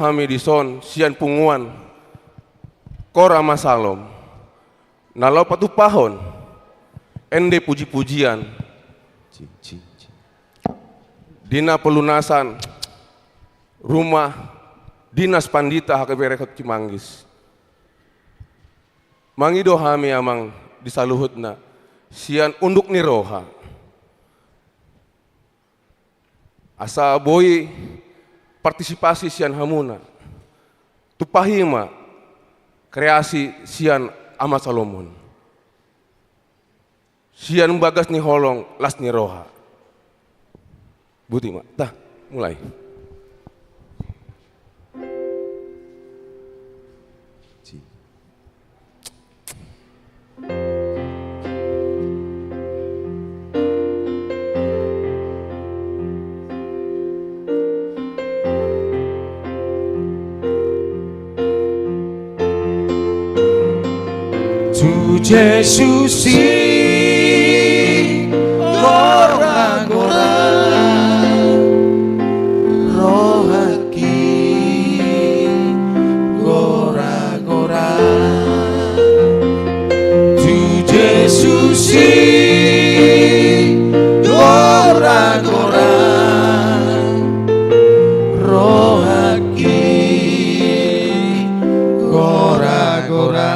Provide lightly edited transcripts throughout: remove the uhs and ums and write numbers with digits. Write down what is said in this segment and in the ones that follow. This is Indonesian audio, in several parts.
Hamidison sian punguan kora masalom nalau patu pahon ende puji-pujian dina pelunasan rumah dinas pandita HKBR Cimanggis mangido hami amang disaluhutna sian unduk niroha asa boy partisipasi sian hamuna tupahima kreasi sian Ahmad Solomon sian bagas ni holong las ni roha buti mak tah mulai Tu Yesusi gora-gora rohaki gora-gora Tu Yesusi gora-gora rohaki gora-gora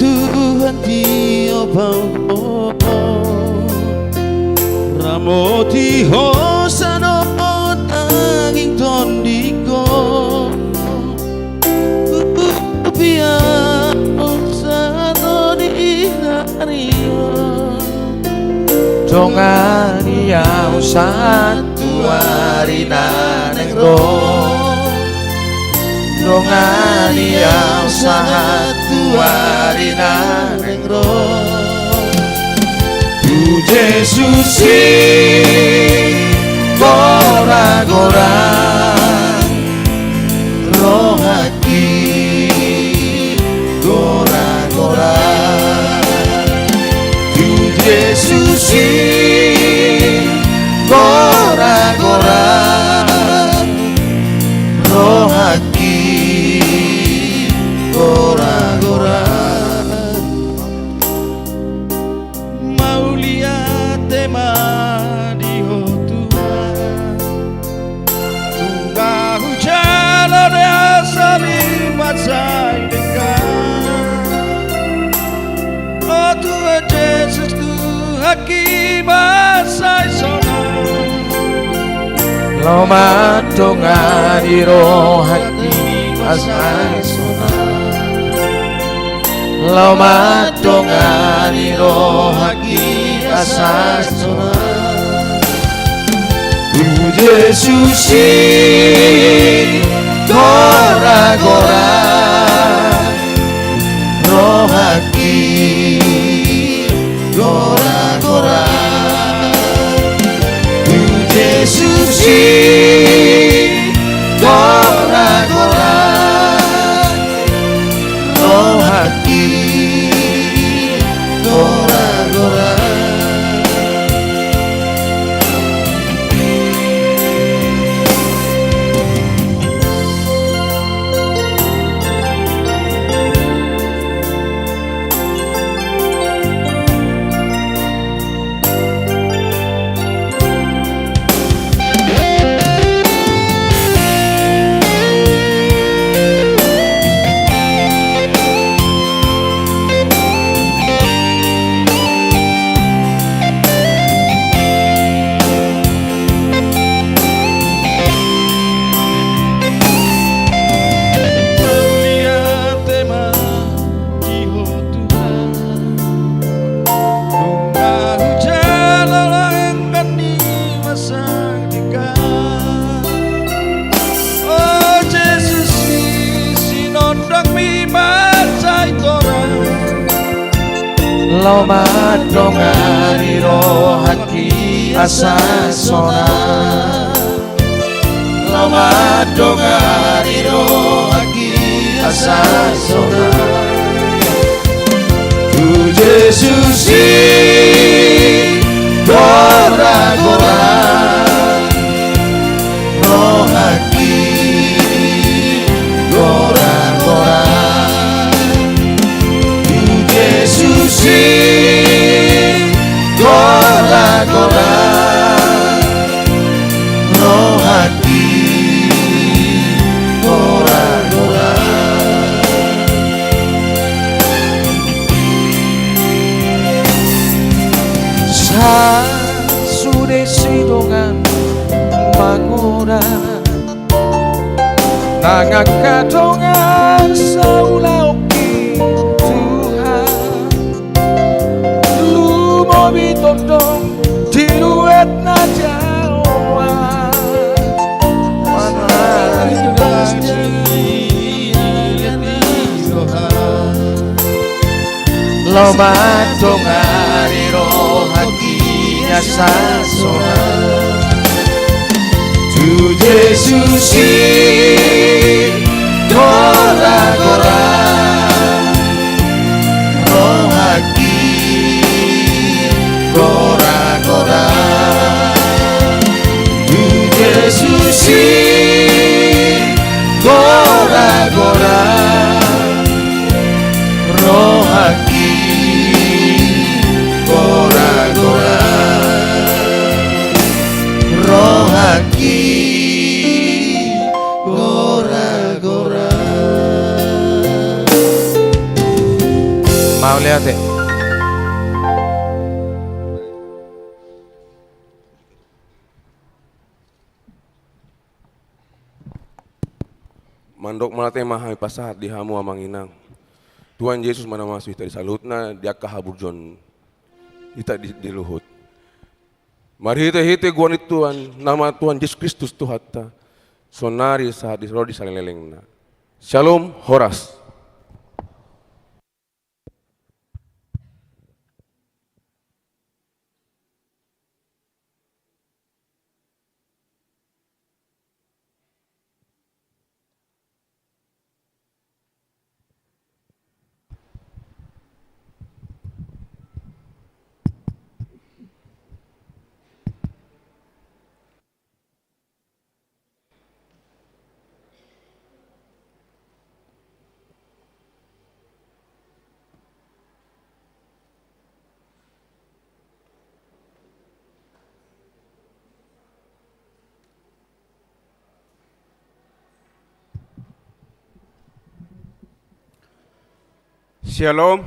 Tuhan diobang ramoti hosano nanging tondiko biar hosano dihario dongani au satu hari nanengro dongani au satu hari nanengro Tu Yesusi gora-gora rohaki gora-gora Tu Yesusi gora-gora rohaki gora-gora mau lihat tema di Tuhan tunggah hujan ada salimat saya dekat oh Tuhan Yesus Tuhan kibat saya sonang Loma donga di rohati asai sonang Loma donga di rohati asai sonang Tu Yesusi gora-gora rohati gora-gora Yesusi gora-gora rohaki gora-gora Loma dongani rohaki asa sona Loma dongani rohaki asa sona Tu Yesusi Sasude sidongan mangora nangak kadongan saulauki Tuhan lu mau bitondong diluet na Jawa mana lo madongari rohakinya sasona tu Yesus gora-gora rohaki gora-gora tu Yesus gora-gora rohaki gora-gora rohaki gora-gora. Mau lihat ya? Mandok malate mahai pasahat di hamu amanginang. Tuhan Yesus mana masuk tadi salutna dia kahaburjon kita di luhut. Mari hite guan Tuhan nama Tuhan Yesus Kristus Tuhan ta. Sonari saat di rodi salelengna. Shalom Horas. Shalom.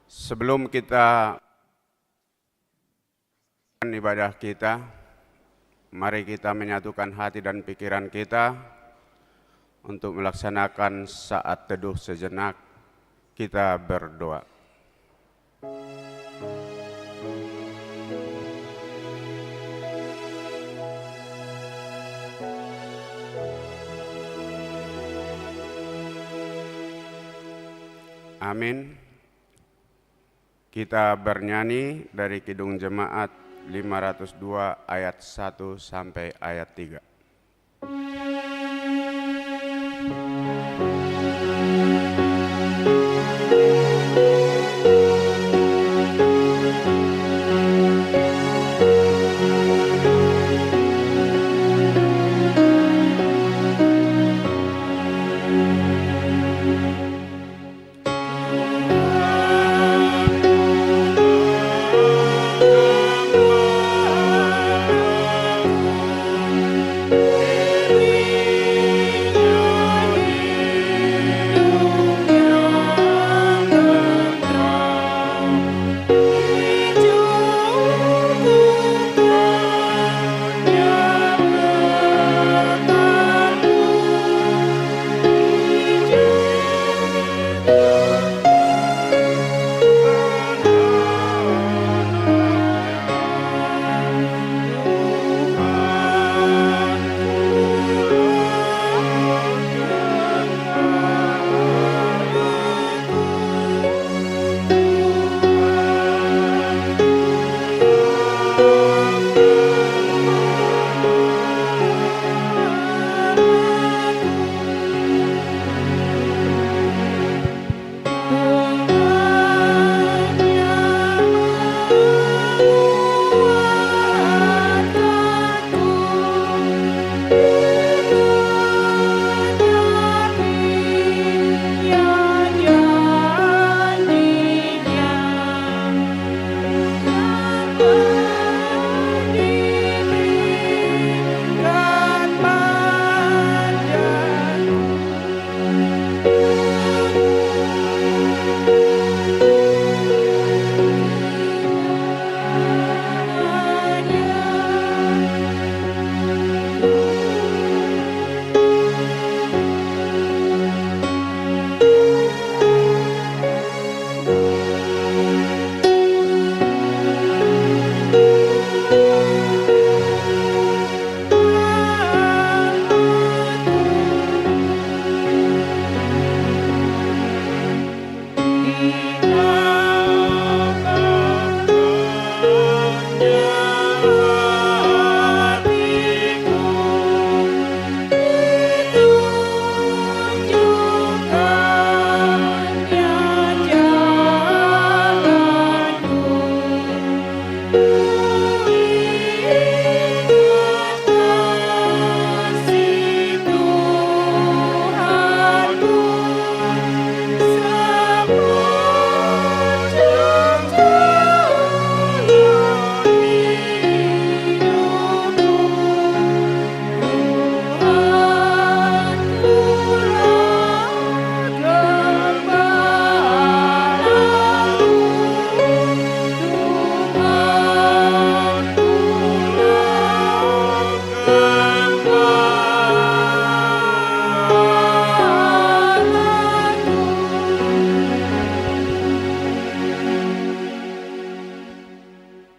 Sebelum kita ibadah kita, mari kita menyatukan hati dan pikiran kita untuk melaksanakan saat teduh sejenak. Kita berdoa. Amin. Kita bernyanyi dari Kidung Jemaat 502 ayat 1 sampai ayat 3.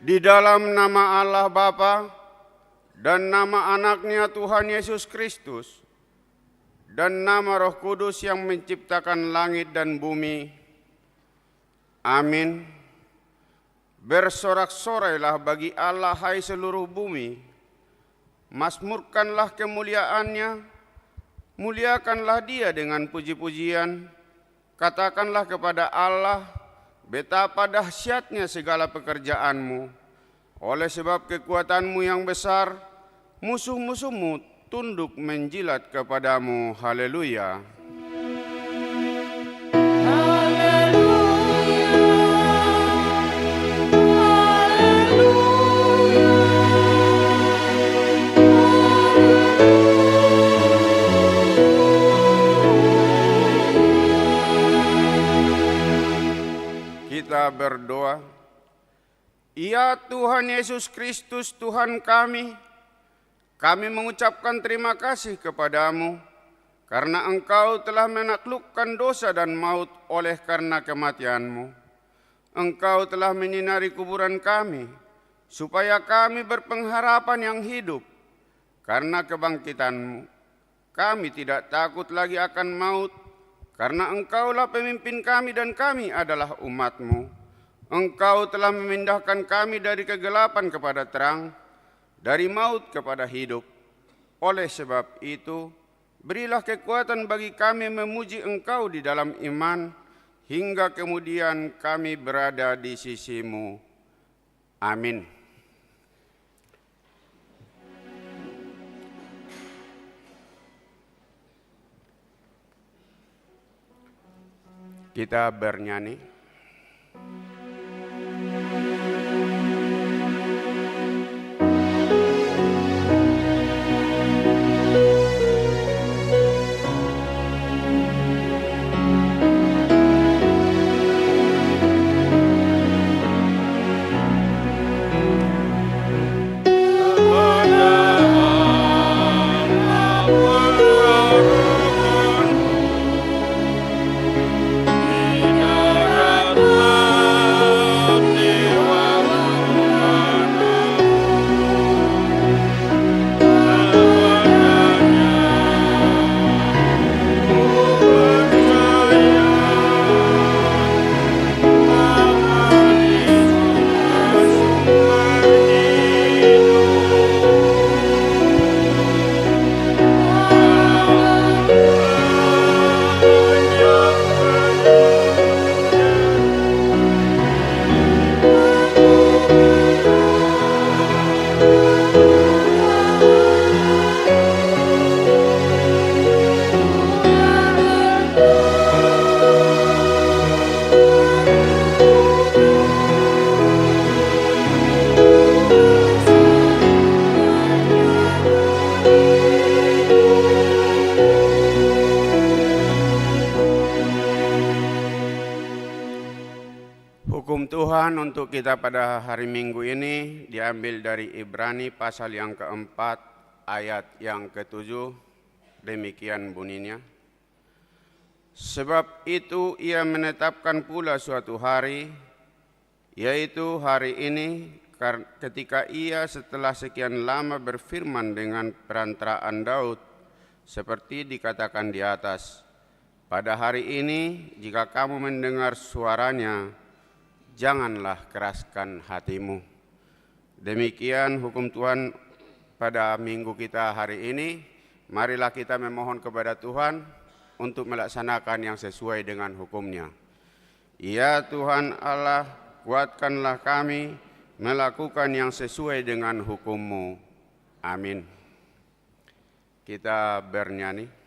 Di dalam nama Allah Bapa dan nama anaknya Tuhan Yesus Kristus dan nama Roh Kudus yang menciptakan langit dan bumi. Amin. Bersorak-sorailah bagi Allah hai seluruh bumi. Mazmurkanlah kemuliaannya, muliakanlah Dia dengan puji-pujian. Katakanlah kepada Allah, betapa dahsyatnya segala pekerjaanmu. Oleh sebab kekuatanmu yang besar, musuh-musuhmu tunduk menjilat kepadamu. Haleluya. Kita berdoa. Ya Tuhan Yesus Kristus Tuhan kami mengucapkan terima kasih kepadamu karena Engkau telah menaklukkan dosa dan maut oleh karena kematian-Mu. Engkau telah menyinari kuburan kami supaya kami berpengharapan yang hidup. Karena kebangkitan-Mu, kami tidak takut lagi akan maut, karena Engkaulah pemimpin kami dan kami adalah umat-Mu. Engkau telah memindahkan kami dari kegelapan kepada terang, dari maut kepada hidup. Oleh sebab itu, berilah kekuatan bagi kami memuji Engkau di dalam iman, hingga kemudian kami berada di sisi-Mu. Amin. Kita bernyanyi. Hukum Tuhan untuk kita pada hari Minggu ini diambil dari Ibrani pasal yang keempat, ayat yang ketujuh. Demikian bunyinya. Sebab itu Ia menetapkan pula suatu hari, yaitu hari ini, ketika Ia setelah sekian lama berfirman dengan perantaraan Daud, seperti dikatakan di atas, pada hari ini jika kamu mendengar suaranya, janganlah keraskan hatimu. Demikian hukum Tuhan pada minggu kita hari ini. Marilah kita memohon kepada Tuhan untuk melaksanakan yang sesuai dengan hukum-Nya. Ya Tuhan Allah, kuatkanlah kami melakukan yang sesuai dengan hukum-Mu. Amin. Kita bernyanyi.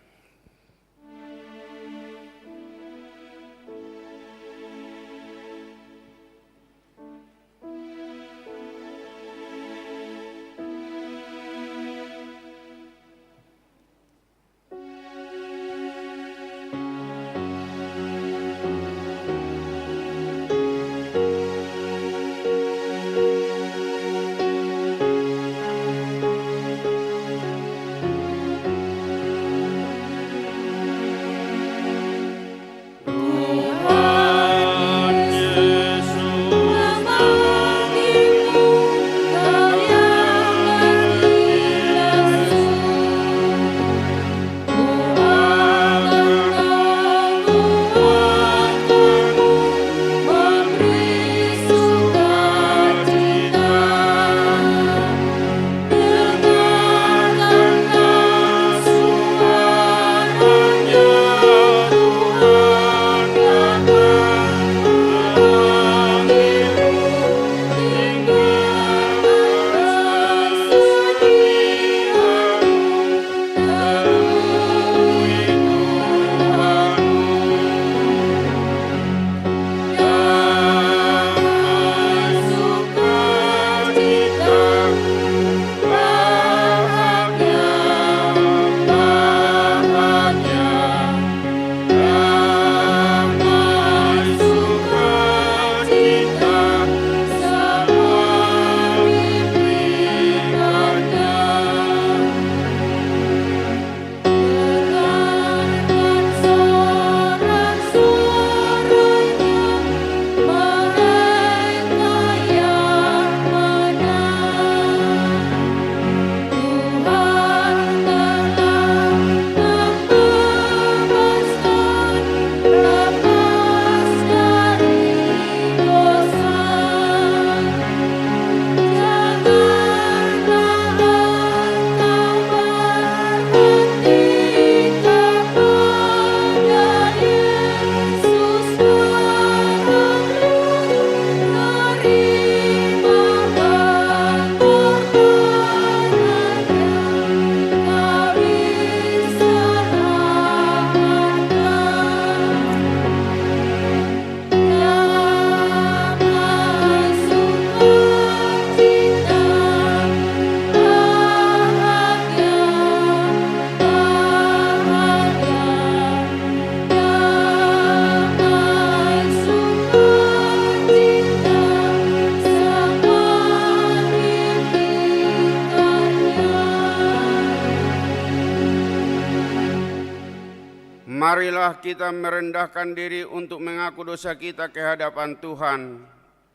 Marilah kita merendahkan diri untuk mengaku dosa kita ke hadapan Tuhan.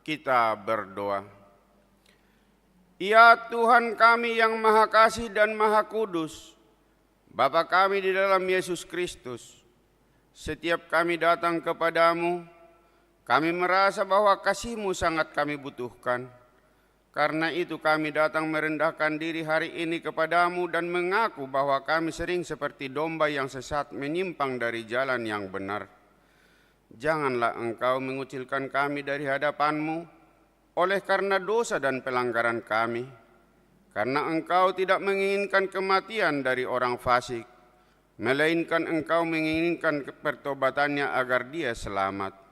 Kita berdoa. Ya Tuhan kami yang Maha Kasih dan Maha Kudus, Bapa kami di dalam Yesus Kristus, setiap kami datang kepadamu, kami merasa bahwa kasih-Mu sangat kami butuhkan. Karena itu kami datang merendahkan diri hari ini kepadamu dan mengaku bahwa kami sering seperti domba yang sesat menyimpang dari jalan yang benar. Janganlah Engkau mengucilkan kami dari hadapan-Mu oleh karena dosa dan pelanggaran kami. Karena Engkau tidak menginginkan kematian dari orang fasik, melainkan Engkau menginginkan pertobatannya agar dia selamat.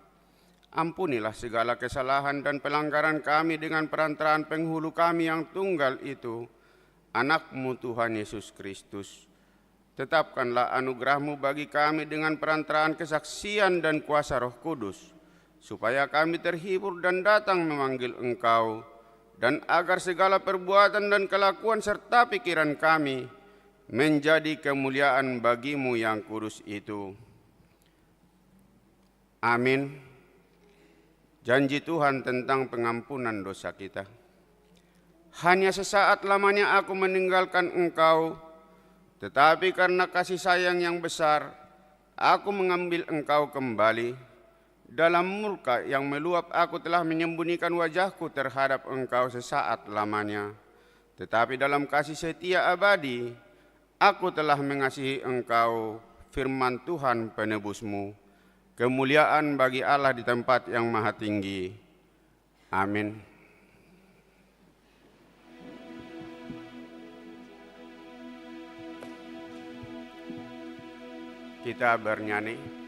Ampunilah segala kesalahan dan pelanggaran kami dengan perantaraan penghulu kami yang tunggal itu, Anak-Mu Tuhan Yesus Kristus. Tetapkanlah anugerah-Mu bagi kami dengan perantaraan kesaksian dan kuasa Roh Kudus, supaya kami terhibur dan datang memanggil Engkau, dan agar segala perbuatan dan kelakuan serta pikiran kami menjadi kemuliaan bagi-Mu yang kudus itu. Amin. Janji Tuhan tentang pengampunan dosa kita. Hanya sesaat lamanya aku meninggalkan Engkau, tetapi karena kasih sayang yang besar, aku mengambil Engkau kembali. Dalam murka yang meluap aku telah menyembunyikan wajahku terhadap Engkau sesaat lamanya. Tetapi dalam kasih setia abadi, aku telah mengasihi Engkau, firman Tuhan penebus-Mu. Kemuliaan bagi Allah di tempat yang maha tinggi. Amin. Kita bernyanyi.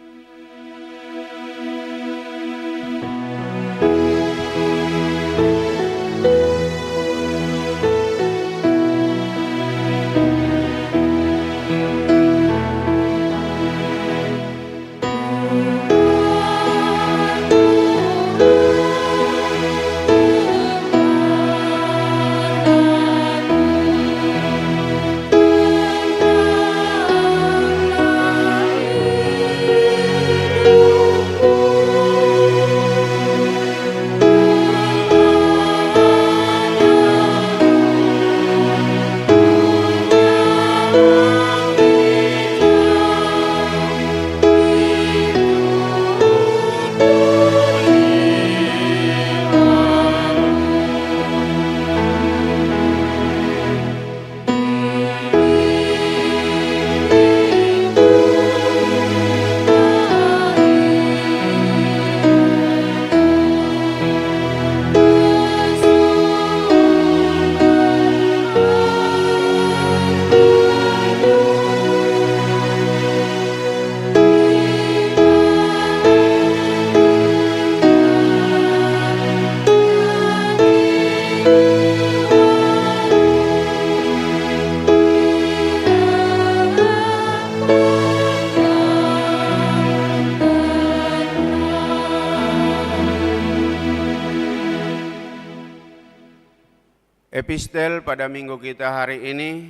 Epistel pada minggu kita hari ini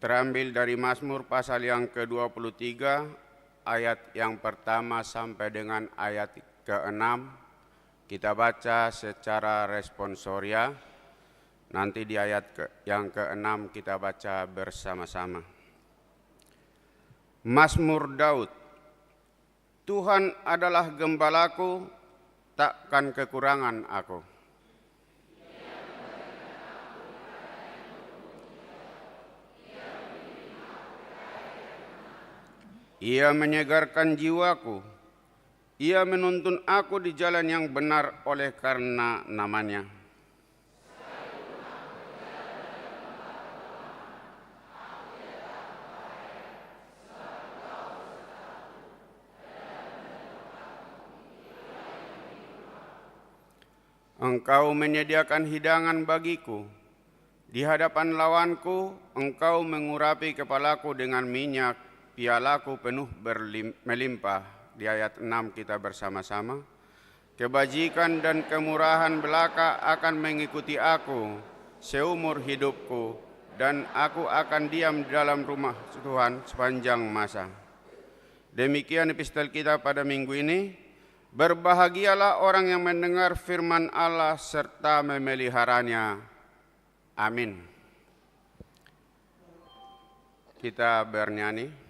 terambil dari Mazmur pasal yang ke-23 ayat yang pertama sampai dengan ayat ke-6. Kita baca secara responsoria. Nanti di ayat yang ke-6 kita baca bersama-sama. Mazmur Daud. Tuhan adalah gembalaku, takkan kekurangan aku. Ia menyegarkan jiwaku. Ia menuntun aku di jalan yang benar oleh karena namanya. Engkau menyediakan hidangan bagiku. Di hadapan lawanku, Engkau mengurapi kepalaku dengan minyak. Pialaku penuh melimpah. Di ayat 6 kita bersama-sama. Kebajikan dan kemurahan belaka akan mengikuti aku seumur hidupku, dan aku akan diam di dalam rumah Tuhan sepanjang masa. Demikian epistel kita pada minggu ini. Berbahagialah orang yang mendengar firman Allah serta memeliharanya. Amin. Kita bernyanyi.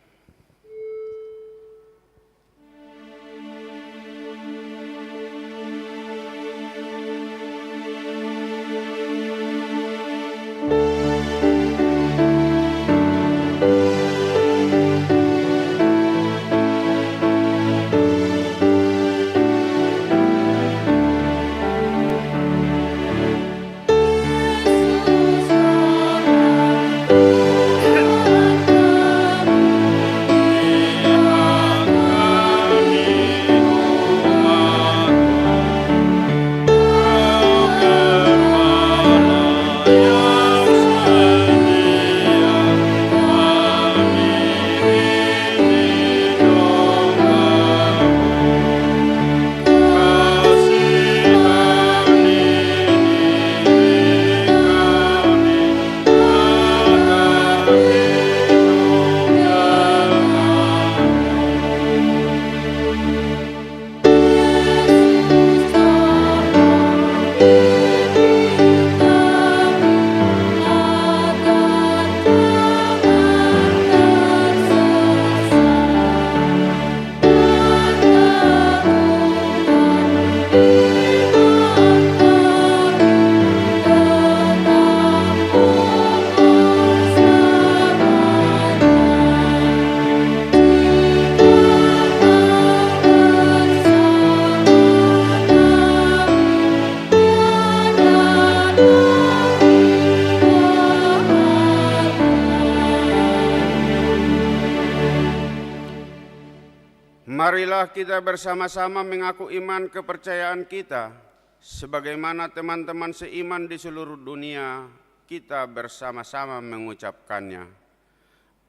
Marilah kita bersama-sama mengaku iman kepercayaan kita, sebagaimana teman-teman seiman di seluruh dunia, kita bersama-sama mengucapkannya.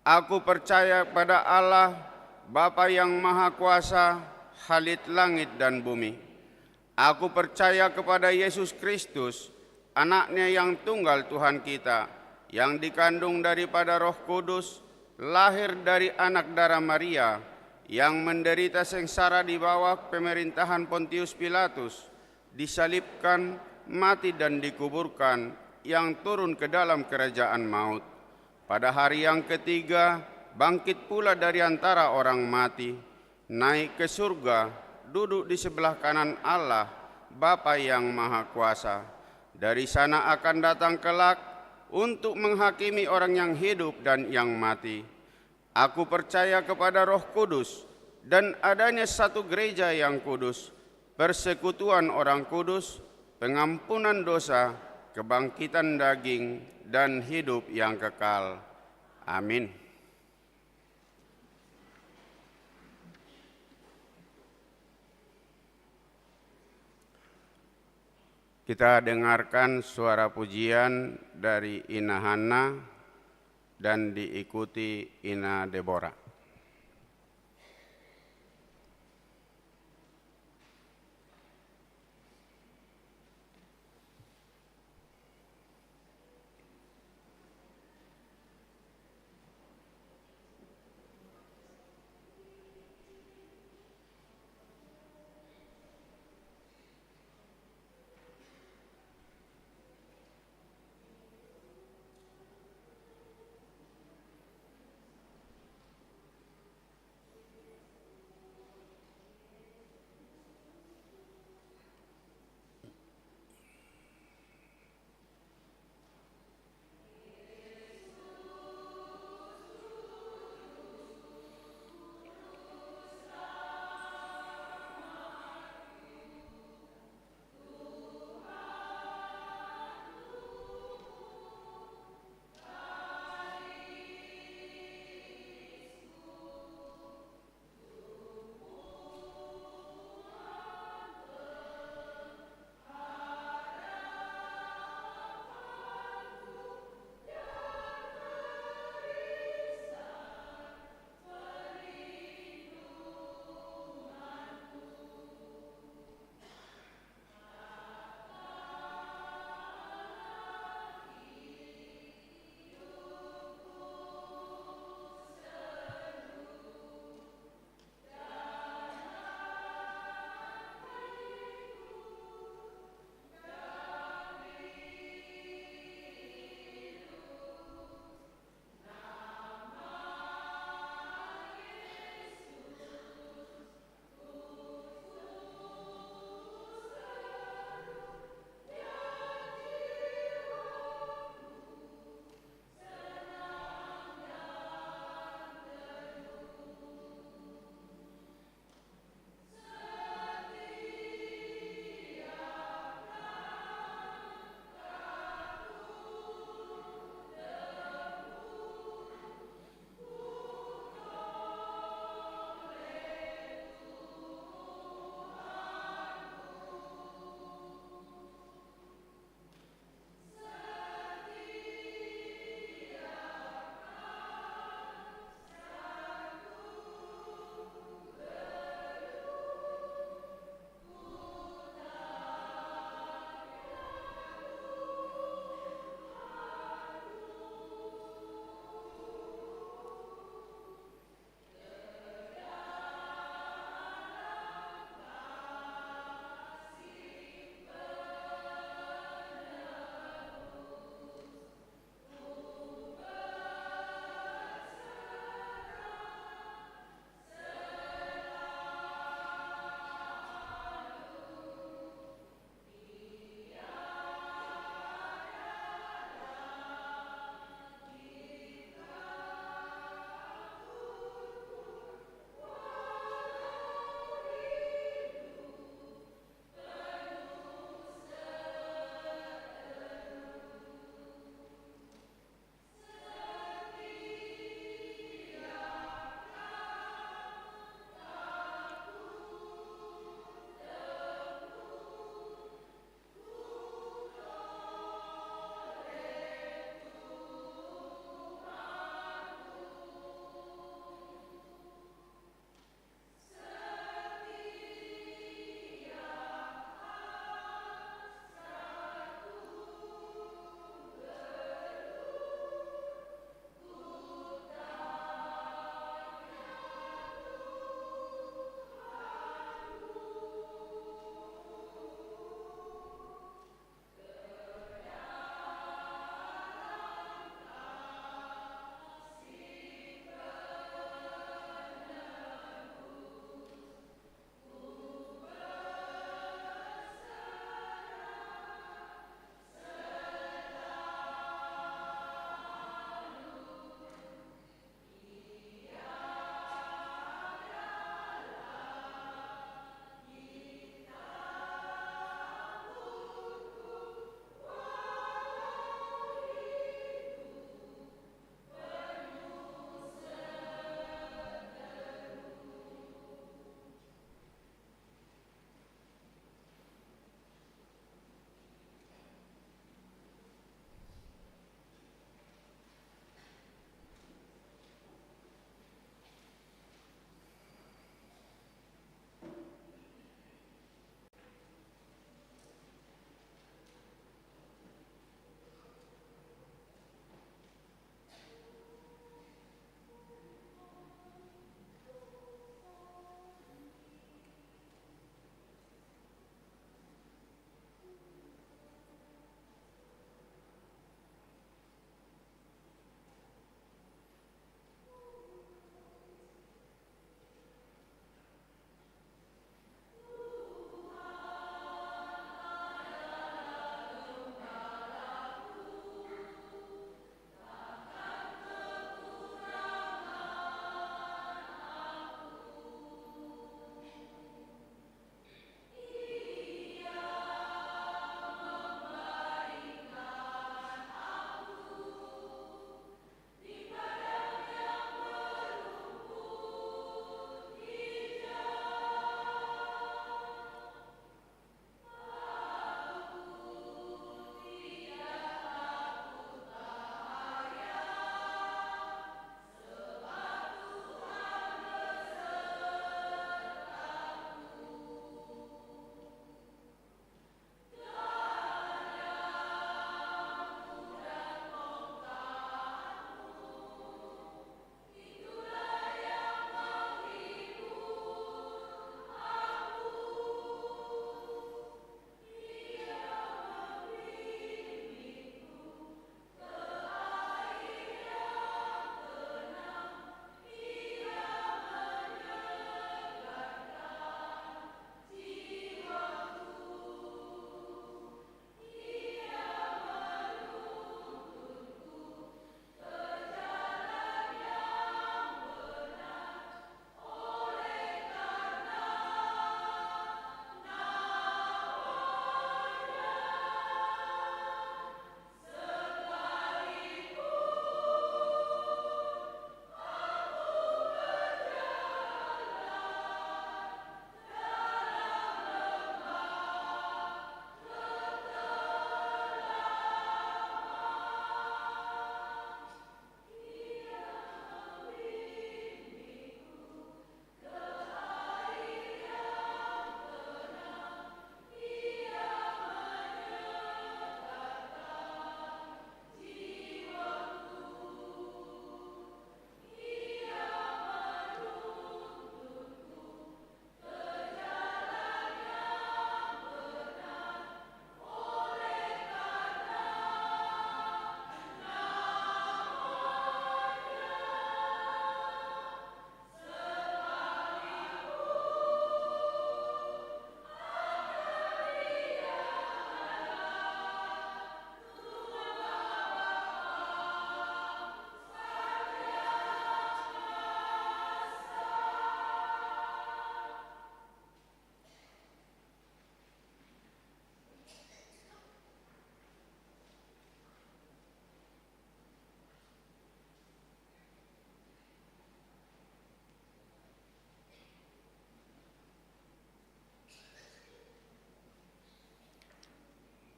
Aku percaya pada Allah, Bapa yang Maha Kuasa, Khalid langit dan bumi. Aku percaya kepada Yesus Kristus, Anaknya yang tunggal Tuhan kita, yang dikandung daripada Roh Kudus, lahir dari anak darah Maria, yang menderita sengsara di bawah pemerintahan Pontius Pilatus, disalibkan, mati dan dikuburkan, yang turun ke dalam kerajaan maut. Pada hari yang ketiga, bangkit pula dari antara orang mati, naik ke surga, duduk di sebelah kanan Allah, Bapa yang Maha Kuasa. Dari sana akan datang kelak untuk menghakimi orang yang hidup dan yang mati. Aku percaya kepada Roh Kudus dan adanya satu gereja yang kudus, persekutuan orang kudus, pengampunan dosa, kebangkitan daging, dan hidup yang kekal. Amin. Kita dengarkan suara pujian dari Ina Hana dan diikuti Ina Deborah.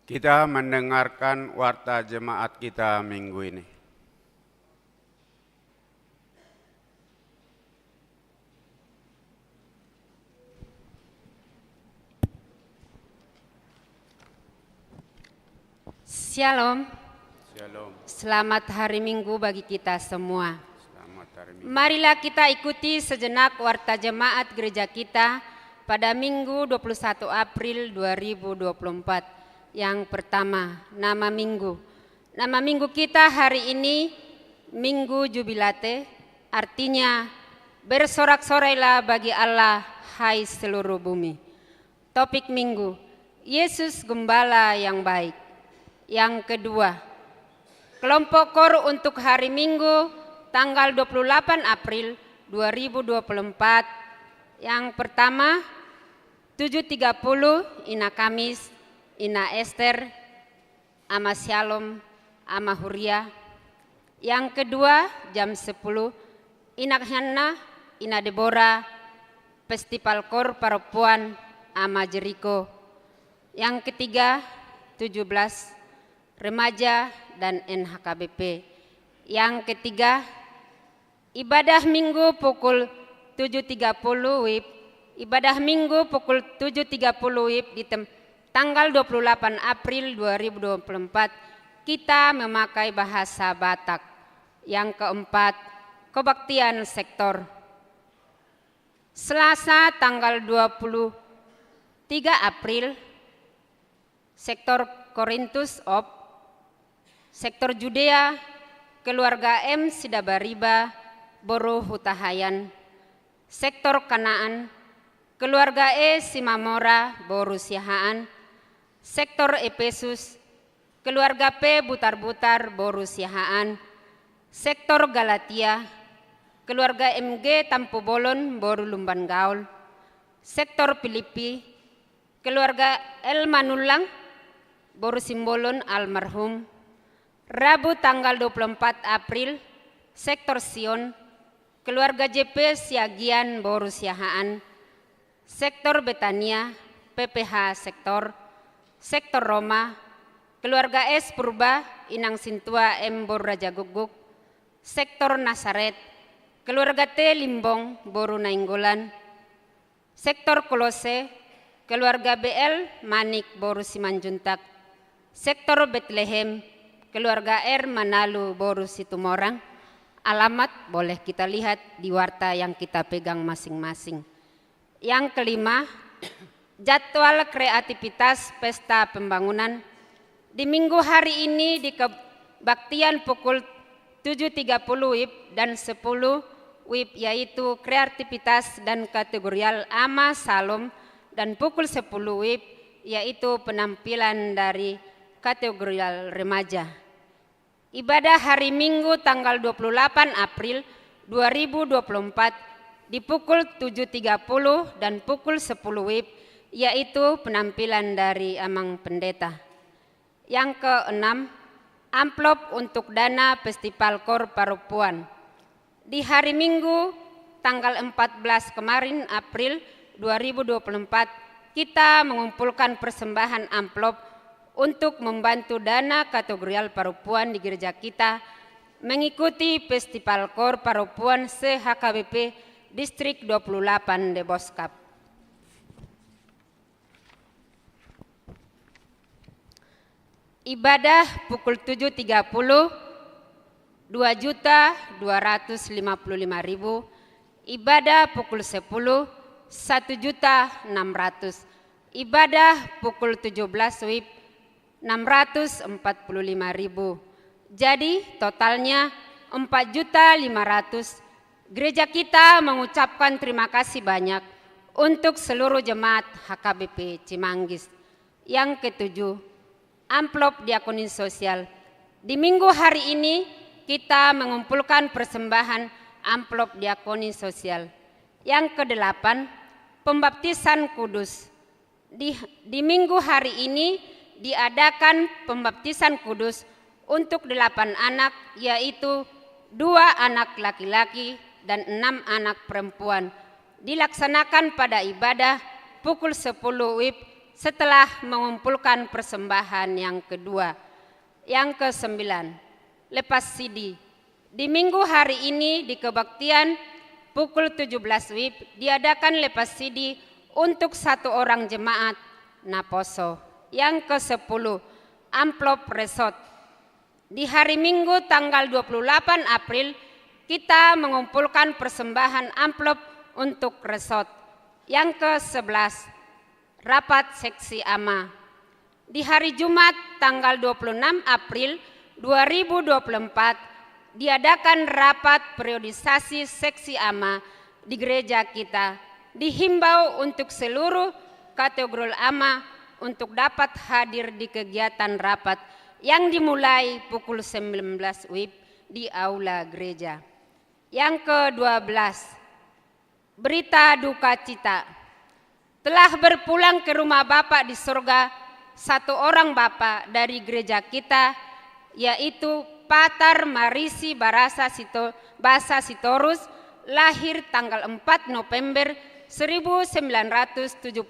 Kita mendengarkan warta jemaat kita minggu ini. Shalom, Shalom. selamat hari Minggu bagi kita semua. Selamat hari Minggu. Marilah kita ikuti sejenak warta jemaat gereja kita pada Minggu 21 April 2024. Yang pertama, nama Minggu. Nama Minggu kita hari ini Minggu Jubilate, artinya bersorak-sorailah bagi Allah, hai seluruh bumi. Topik Minggu, Yesus Gembala yang baik. Yang kedua, kelompok kor untuk hari Minggu tanggal 28 April 2024. Yang pertama, 7.30 Ina Kamis, Ina Esther, Ama Shalom, Ama Huria. Yang kedua, jam 10 Ina Hana, Ina Deborah, Festival Kor Perempuan, Ama Jeriko. Yang ketiga, 17 Remaja dan NHKBP. Yang ketiga, ibadah Minggu pukul 7.30 WIB. Ibadah Minggu pukul 7.30 WIB di tanggal 28 April 2024. Kita memakai bahasa Batak. Yang keempat, kebaktian sektor. Selasa tanggal 23 April, sektor Korintus Op, sektor Judea, keluarga M Sidabariba, Boru Hutahayan, sektor Kanaan, keluarga E Simamora, Boru Siahaan, sektor Efesus, keluarga P Butar-Butar, Boru Siahaan, sektor Galatia, keluarga MG Tampu Bolon, Boru Lumban Gaul, sektor Filipi, keluarga El Manulang, Boru Simbolon almarhum. Rabu tanggal 24 April, sektor Sion, keluarga JP Siagian Boru Siahaan, sektor Betania, PPH sektor Roma, keluarga S Purba, Inang Sintua M Boru Raja Guguk, sektor Nasaret, keluarga T Limbong Boru Nainggolan, sektor Kolose, keluarga BL Manik Boru Simanjuntak, sektor Bethlehem, keluarga R Manalu Boru Situmorang. Alamat boleh kita lihat di warta yang kita pegang masing-masing. Yang kelima, jadwal kreativitas pesta pembangunan. Di minggu hari ini di kebaktian pukul 7.30 WIB dan 10 WIB, yaitu kreativitas dan kategorial Ama Salom, dan pukul 10 WIB yaitu penampilan dari kategorial remaja. Ibadah hari Minggu tanggal 28 April 2024 di pukul 7.30 dan pukul 10 WIB yaitu penampilan dari Amang Pendeta. Yang keenam, amplop untuk dana Festival Kor Perempuan. Di hari Minggu tanggal 14 kemarin April 2024 kita mengumpulkan persembahan amplop untuk membantu dana kategorial perempuan di gereja kita mengikuti Festival Kor Perempuan se-HKBP Distrik 28 Deboskap. Ibadah pukul 7.30 2.255.000. Ibadah pukul 10 1.600.000. Ibadah pukul 17 WIB 645.000. Jadi totalnya 4.500.000. Gereja kita mengucapkan terima kasih banyak untuk seluruh jemaat HKBP Cimanggis. Yang ketujuh, amplop diakoni sosial. Di minggu hari ini kita mengumpulkan persembahan amplop diakoni sosial. Yang kedelapan, pembaptisan kudus. Di minggu hari ini diadakan pembaptisan kudus untuk 8 anak, yaitu 2 anak laki-laki dan 6 anak perempuan. Dilaksanakan pada ibadah pukul 10 WIB setelah mengumpulkan persembahan yang kedua. Yang ke-9, lepas sidi. Di minggu hari ini di kebaktian pukul 17 WIB diadakan lepas sidi untuk 1 orang jemaat Naposo. Yang ke-10, amplop resort. Di hari Minggu tanggal 28 April kita mengumpulkan persembahan amplop untuk resort. Yang ke-11, rapat seksi AMA. Di hari Jumat tanggal 26 April 2024 diadakan rapat periodisasi seksi AMA di gereja kita. Dihimbau untuk seluruh kategori AMA untuk dapat hadir di kegiatan rapat yang dimulai pukul 19 WIB di aula gereja. Yang ke-12, berita duka cita. Telah berpulang ke rumah Bapa di surga 1 orang Bapa dari gereja kita, yaitu Patar Marisi Basa Sitorus, lahir tanggal 4 November 1976,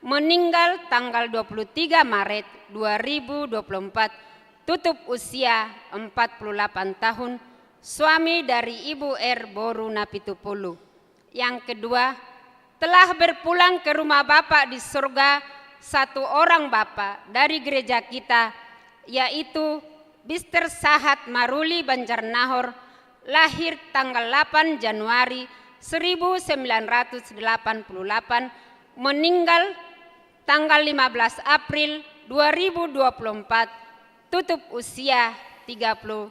meninggal tanggal 23 Maret 2024, tutup usia 48 tahun, suami dari Ibu R. Boru Napitupulu. Yang kedua, telah berpulang ke rumah Bapa di surga 1 orang Bapa dari gereja kita, yaitu Mister Sahat Maruli Banjarnahor, lahir tanggal 8 Januari 1988, meninggal tanggal 15 April 2024, tutup usia 36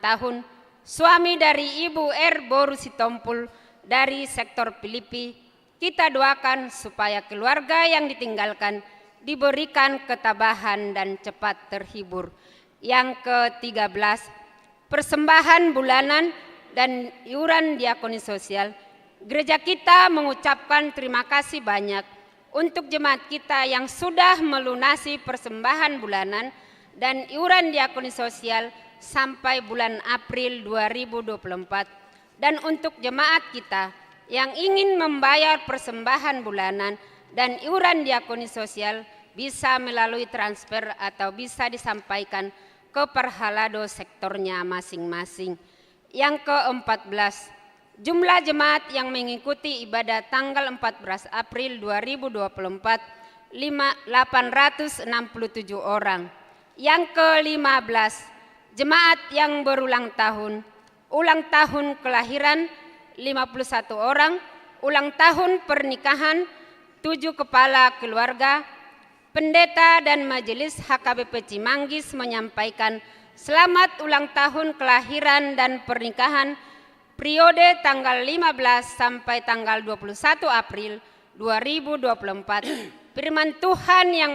tahun, suami dari Ibu R. Boru Sitompul dari sektor Filipi. Kita doakan supaya keluarga yang ditinggalkan diberikan ketabahan dan cepat terhibur. Yang ke-13, persembahan bulanan dan iuran diakoni sosial. Gereja kita mengucapkan terima kasih banyak untuk jemaat kita yang sudah melunasi persembahan bulanan dan iuran diakoni sosial sampai bulan April 2024. Dan untuk jemaat kita yang ingin membayar persembahan bulanan dan iuran diakoni sosial bisa melalui transfer atau bisa disampaikan ke Parhalado sektornya masing-masing. Yang ke-14, jumlah jemaat yang mengikuti ibadah tanggal 14 April 2024 867 orang. Yang ke-15, jemaat yang berulang tahun kelahiran 51 orang, ulang tahun pernikahan 7 kepala keluarga. Pendeta dan Majelis HKBP Cimanggis menyampaikan selamat ulang tahun kelahiran dan pernikahan periode tanggal 15 sampai tanggal 21 April 2024. Firman Tuhan yang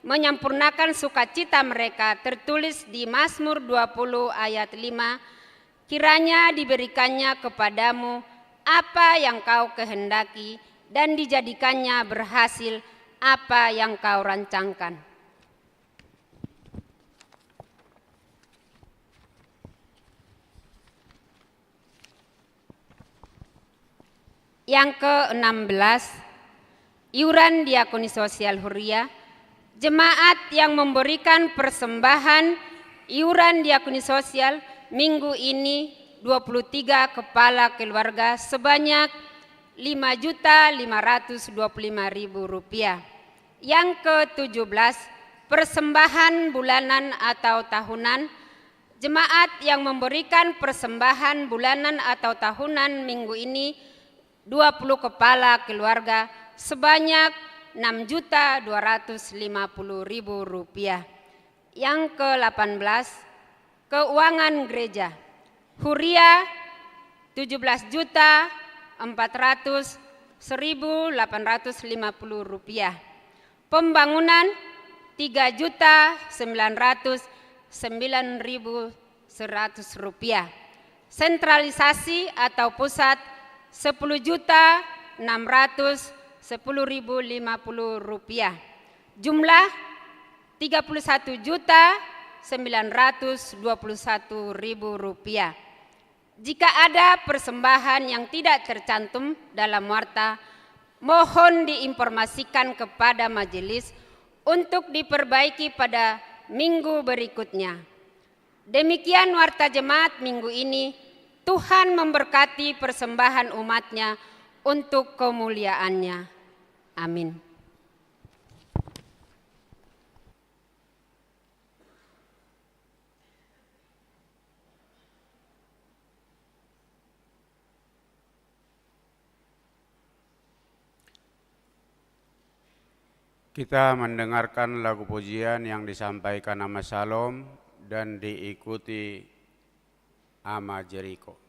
menyampurnakan sukacita mereka tertulis di Mazmur 20 ayat 5. Kiranya diberikannya kepadamu apa yang kau kehendaki dan dijadikannya berhasil apa yang kau rancangkan. Yang ke-16, iuran diakoni sosial Huria. Jemaat yang memberikan persembahan iuran diakoni sosial minggu ini 23 kepala keluarga sebanyak Rp5.525.000. Yang ke-17, persembahan bulanan atau tahunan. Jemaat yang memberikan persembahan bulanan atau tahunan minggu ini 20 kepala keluarga sebanyak Rp6.250.000. Yang ke-18, keuangan gereja. Huria Rp17.400.850. Pembangunan Rp3.909.100. Sentralisasi atau pusat Rp10.610.050. Jumlah Rp39.921.000. Jika ada persembahan yang tidak tercantum dalam warta, mohon diinformasikan kepada majelis untuk diperbaiki pada minggu berikutnya. Demikian warta jemaat minggu ini. Tuhan memberkati persembahan umatnya untuk kemuliaannya. Amin. Kita mendengarkan lagu pujian yang disampaikan nama Salom dan diikuti Ama Jericho.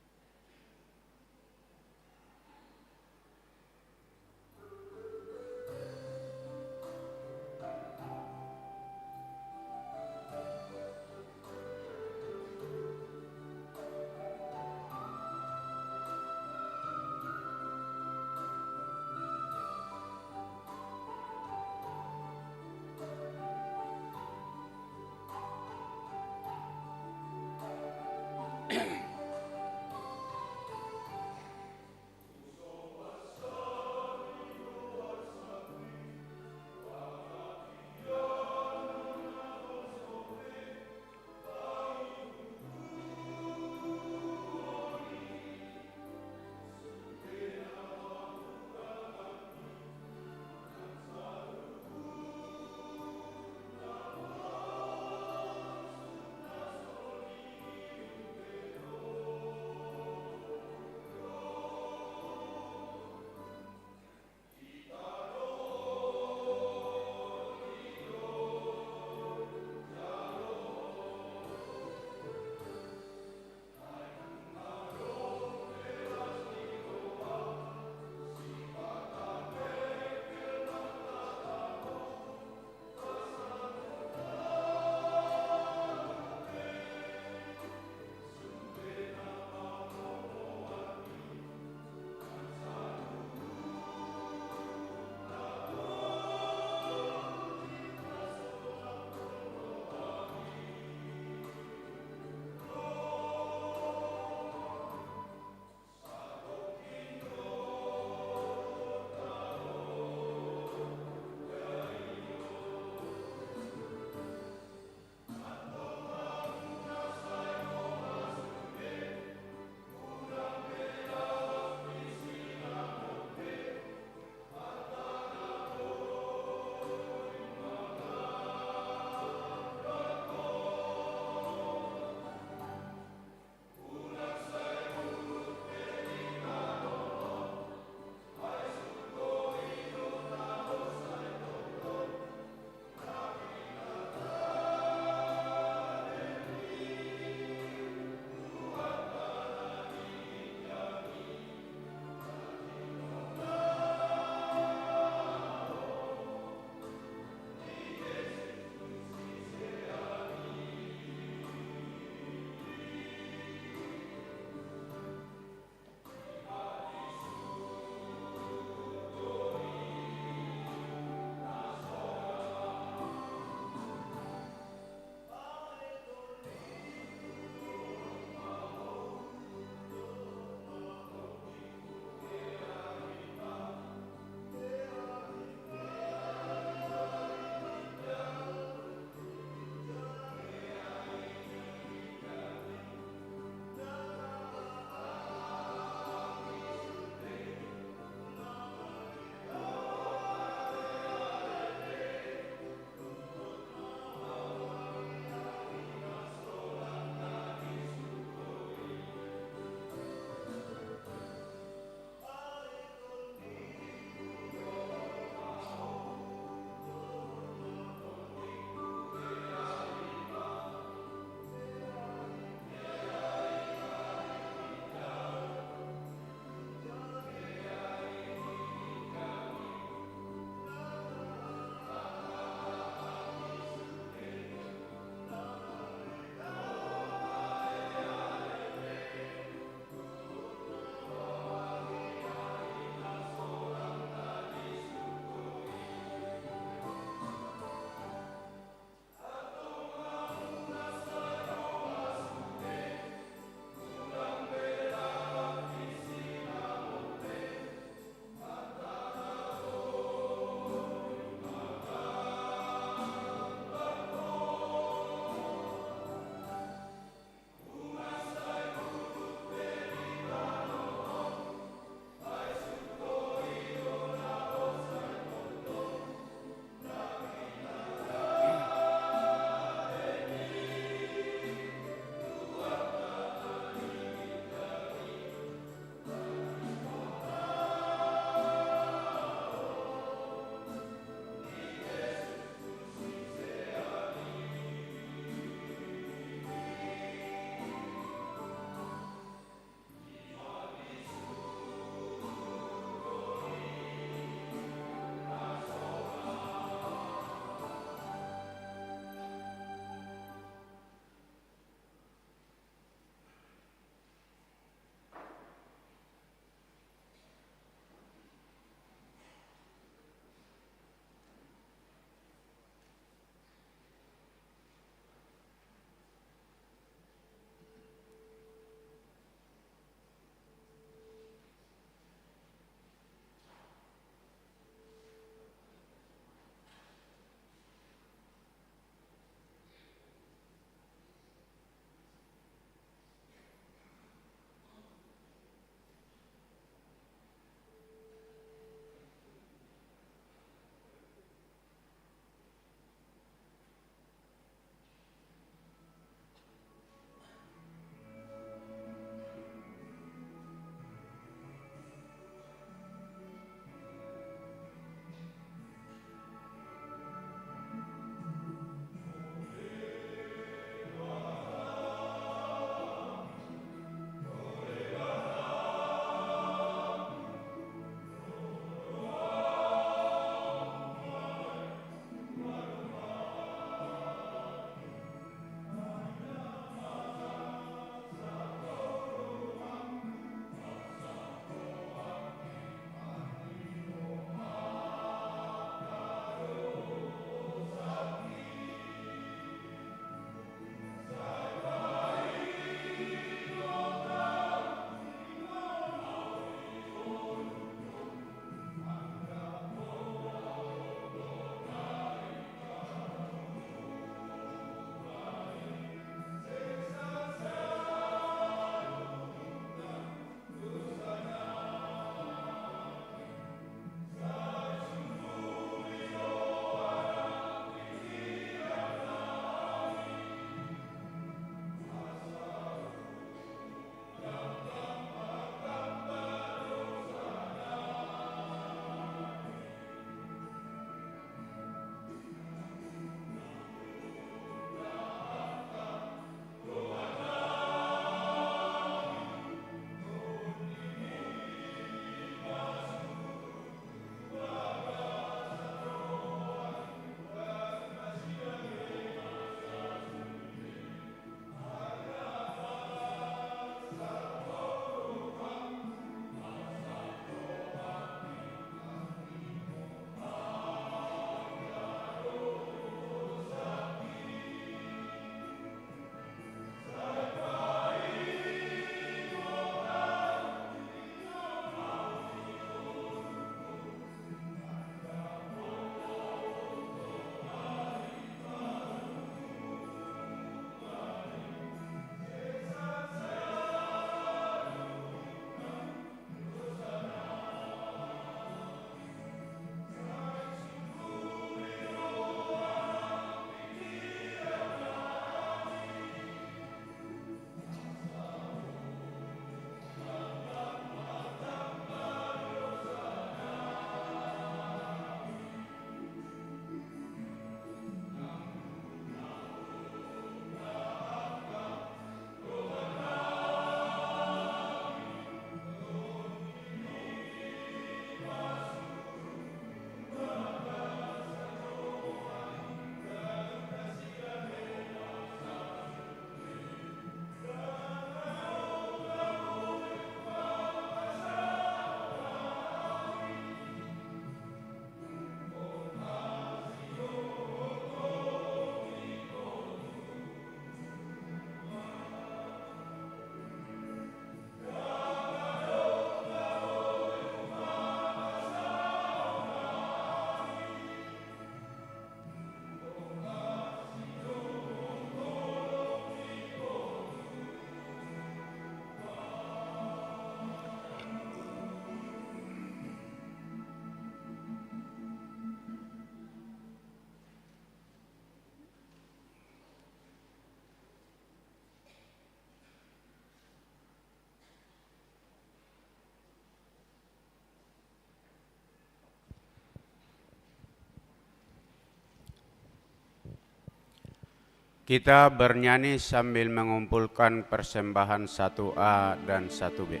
Kita bernyanyi sambil mengumpulkan persembahan 1A dan 1B.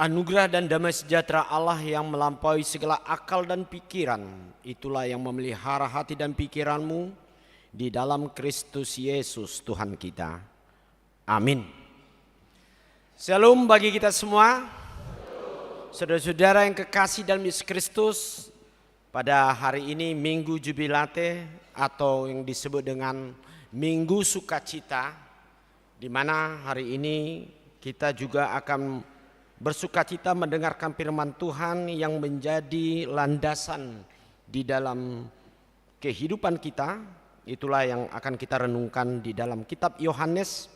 Anugerah dan damai sejahtera Allah yang melampaui segala akal dan pikiran, itulah yang memelihara hati dan pikiranmu di dalam Kristus Yesus Tuhan kita. Amin. Shalom bagi kita semua. Saudara-saudara yang kekasih dalam Yesus Kristus, pada hari ini Minggu Jubilate atau yang disebut dengan Minggu Sukacita, di mana hari ini kita juga akan bersukacita mendengarkan firman Tuhan yang menjadi landasan di dalam kehidupan kita. Itulah yang akan kita renungkan di dalam kitab Yohanes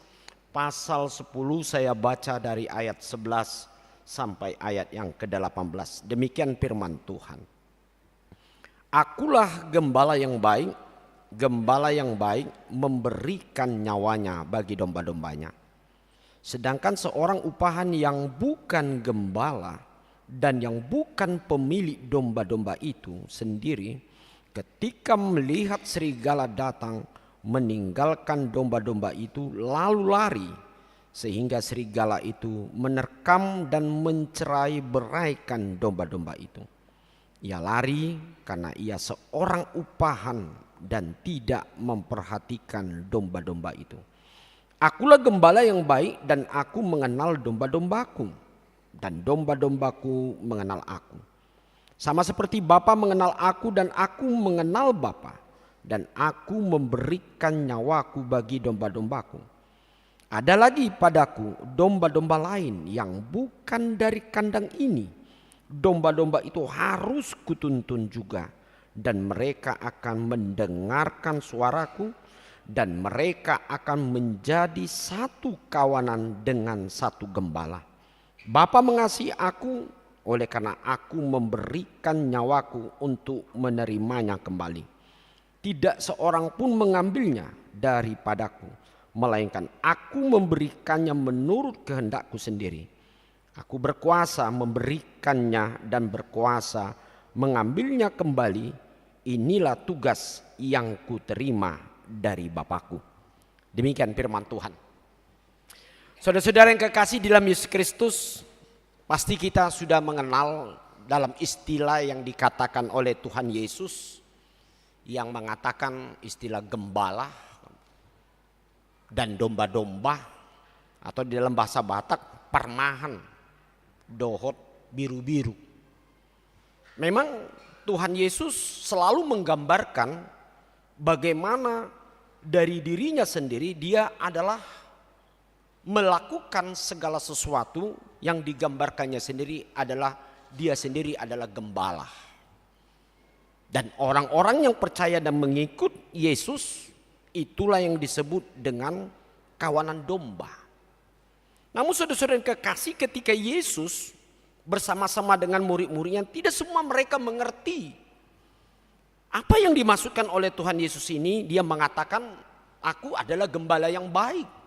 pasal 10, saya baca dari ayat 11 sampai ayat yang ke-18. Demikian firman Tuhan. Akulah gembala yang baik, gembala yang baik memberikan nyawanya bagi domba-dombanya. Sedangkan seorang upahan yang bukan gembala dan yang bukan pemilik domba-domba itu sendiri, ketika melihat serigala datang, meninggalkan domba-domba itu lalu lari, sehingga serigala itu menerkam dan mencerai beraikan domba-domba itu. Ia lari karena ia seorang upahan dan tidak memperhatikan domba-domba itu. Akulah gembala yang baik dan aku mengenal domba-dombaku dan domba-dombaku mengenal aku. Sama seperti Bapa mengenal aku dan aku mengenal Bapa, dan aku memberikan nyawaku bagi domba-dombaku. Ada lagi padaku domba-domba lain yang bukan dari kandang ini. Domba-domba itu harus kutuntun juga, dan mereka akan mendengarkan suaraku, dan mereka akan menjadi satu kawanan dengan satu gembala. Bapa mengasihi aku, oleh karena aku memberikan nyawaku untuk menerimanya kembali. Tidak seorang pun mengambilnya daripadaku, melainkan aku memberikannya menurut kehendakku sendiri. Aku berkuasa memberikannya dan berkuasa mengambilnya kembali. Inilah tugas yang kuterima dari Bapakku. Demikian firman Tuhan. Saudara-saudara yang kekasih di dalam Yesus Kristus, pasti kita sudah mengenal dalam istilah yang dikatakan oleh Tuhan Yesus, yang mengatakan istilah gembala dan domba-domba, atau di dalam bahasa Batak parmahan, dohot biru-biru. Memang Tuhan Yesus selalu menggambarkan bagaimana dari dirinya sendiri dia adalah melakukan segala sesuatu yang digambarkannya sendiri adalah dia sendiri adalah gembala. Dan orang-orang yang percaya dan mengikut Yesus itulah yang disebut dengan kawanan domba. Namun saudara-saudara yang kekasih, ketika Yesus bersama-sama dengan murid-muridnya, tidak semua mereka mengerti apa yang dimaksudkan oleh Tuhan Yesus ini. Dia mengatakan, aku adalah gembala yang baik.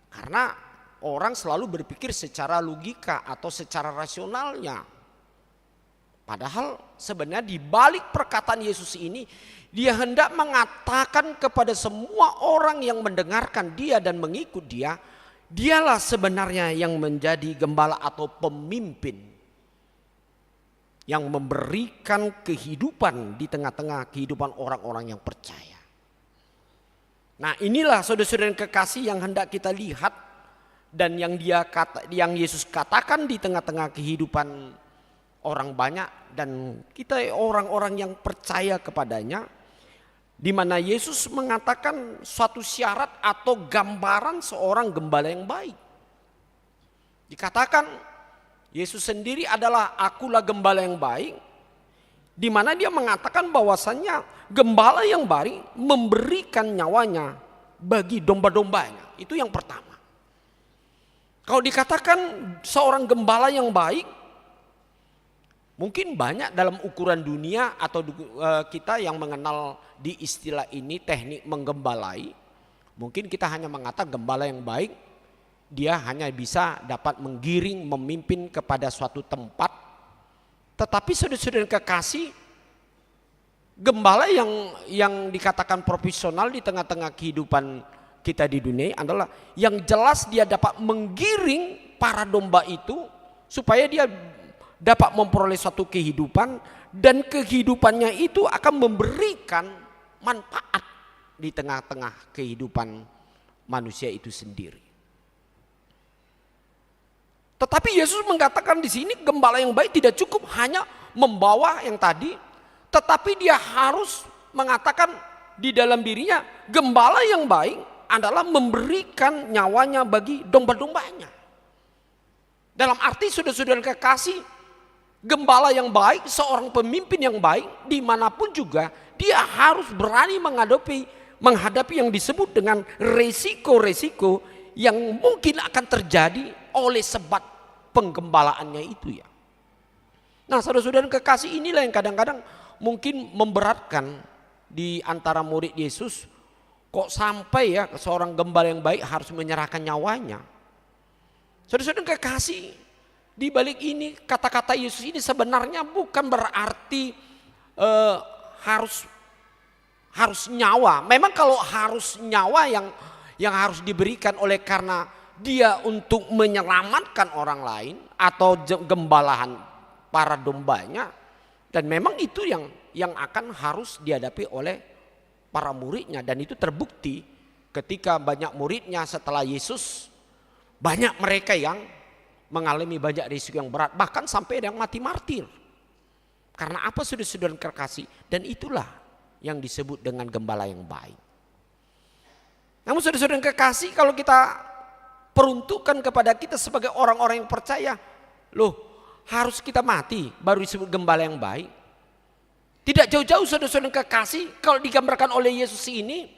Karena orang selalu berpikir secara logika atau secara rasionalnya. Padahal sebenarnya di balik perkataan Yesus ini, dia hendak mengatakan kepada semua orang yang mendengarkan dia dan mengikut dia, dialah sebenarnya yang menjadi gembala atau pemimpin yang memberikan kehidupan di tengah-tengah kehidupan orang-orang yang percaya. Nah, inilah saudara-saudara yang kekasih yang hendak kita lihat, dan yang Yesus katakan di tengah-tengah kehidupan orang banyak dan kita orang-orang yang percaya kepadanya, di mana Yesus mengatakan suatu syarat atau gambaran seorang gembala yang baik. Dikatakan Yesus sendiri adalah akulah gembala yang baik, di mana dia mengatakan bahwasannya gembala yang baik memberikan nyawanya bagi domba-dombanya. Itu yang pertama. Kalau dikatakan seorang gembala yang baik, mungkin banyak dalam ukuran dunia atau kita yang mengenal di istilah ini teknik menggembalai. Mungkin kita hanya mengatakan gembala yang baik, dia hanya bisa dapat menggiring, memimpin kepada suatu tempat. Tetapi saudara-saudara yang kekasih, gembala yang dikatakan profesional di tengah-tengah kehidupan kita di dunia adalah yang jelas dia dapat menggiring para domba itu supaya dia dapat memperoleh suatu kehidupan, dan kehidupannya itu akan memberikan manfaat di tengah-tengah kehidupan manusia itu sendiri. Tetapi Yesus mengatakan di sini gembala yang baik tidak cukup hanya membawa yang tadi, tetapi dia harus mengatakan di dalam dirinya gembala yang baik adalah memberikan nyawanya bagi domba-dombanya. Dalam arti saudara-saudara kekasih, gembala yang baik, seorang pemimpin yang baik dimanapun juga dia harus berani menghadapi yang disebut dengan resiko-resiko yang mungkin akan terjadi oleh sebab penggembalaannya itu ya. Nah saudara-saudara kekasih, inilah yang kadang-kadang mungkin memberatkan di antara murid Yesus. Kok sampai ya seorang gembala yang baik harus menyerahkan nyawanya. Saudara-saudara kekasih, di balik ini kata-kata Yesus ini sebenarnya bukan berarti harus nyawa. Memang kalau harus nyawa yang harus diberikan oleh karena dia untuk menyelamatkan orang lain atau gembalahan para dombanya, dan memang itu yang akan harus dihadapi oleh para muridnya, dan itu terbukti ketika banyak muridnya setelah Yesus, banyak mereka yang mengalami banyak risiko yang berat, bahkan sampai ada yang mati martir. Karena apa saudara-saudara kekasih? Dan itulah yang disebut dengan gembala yang baik. Namun saudara-saudara kekasih, kalau kita peruntukkan kepada kita sebagai orang-orang yang percaya, loh harus kita mati baru disebut gembala yang baik? Tidak jauh-jauh saudara-saudara kekasih, kalau digambarkan oleh Yesus ini,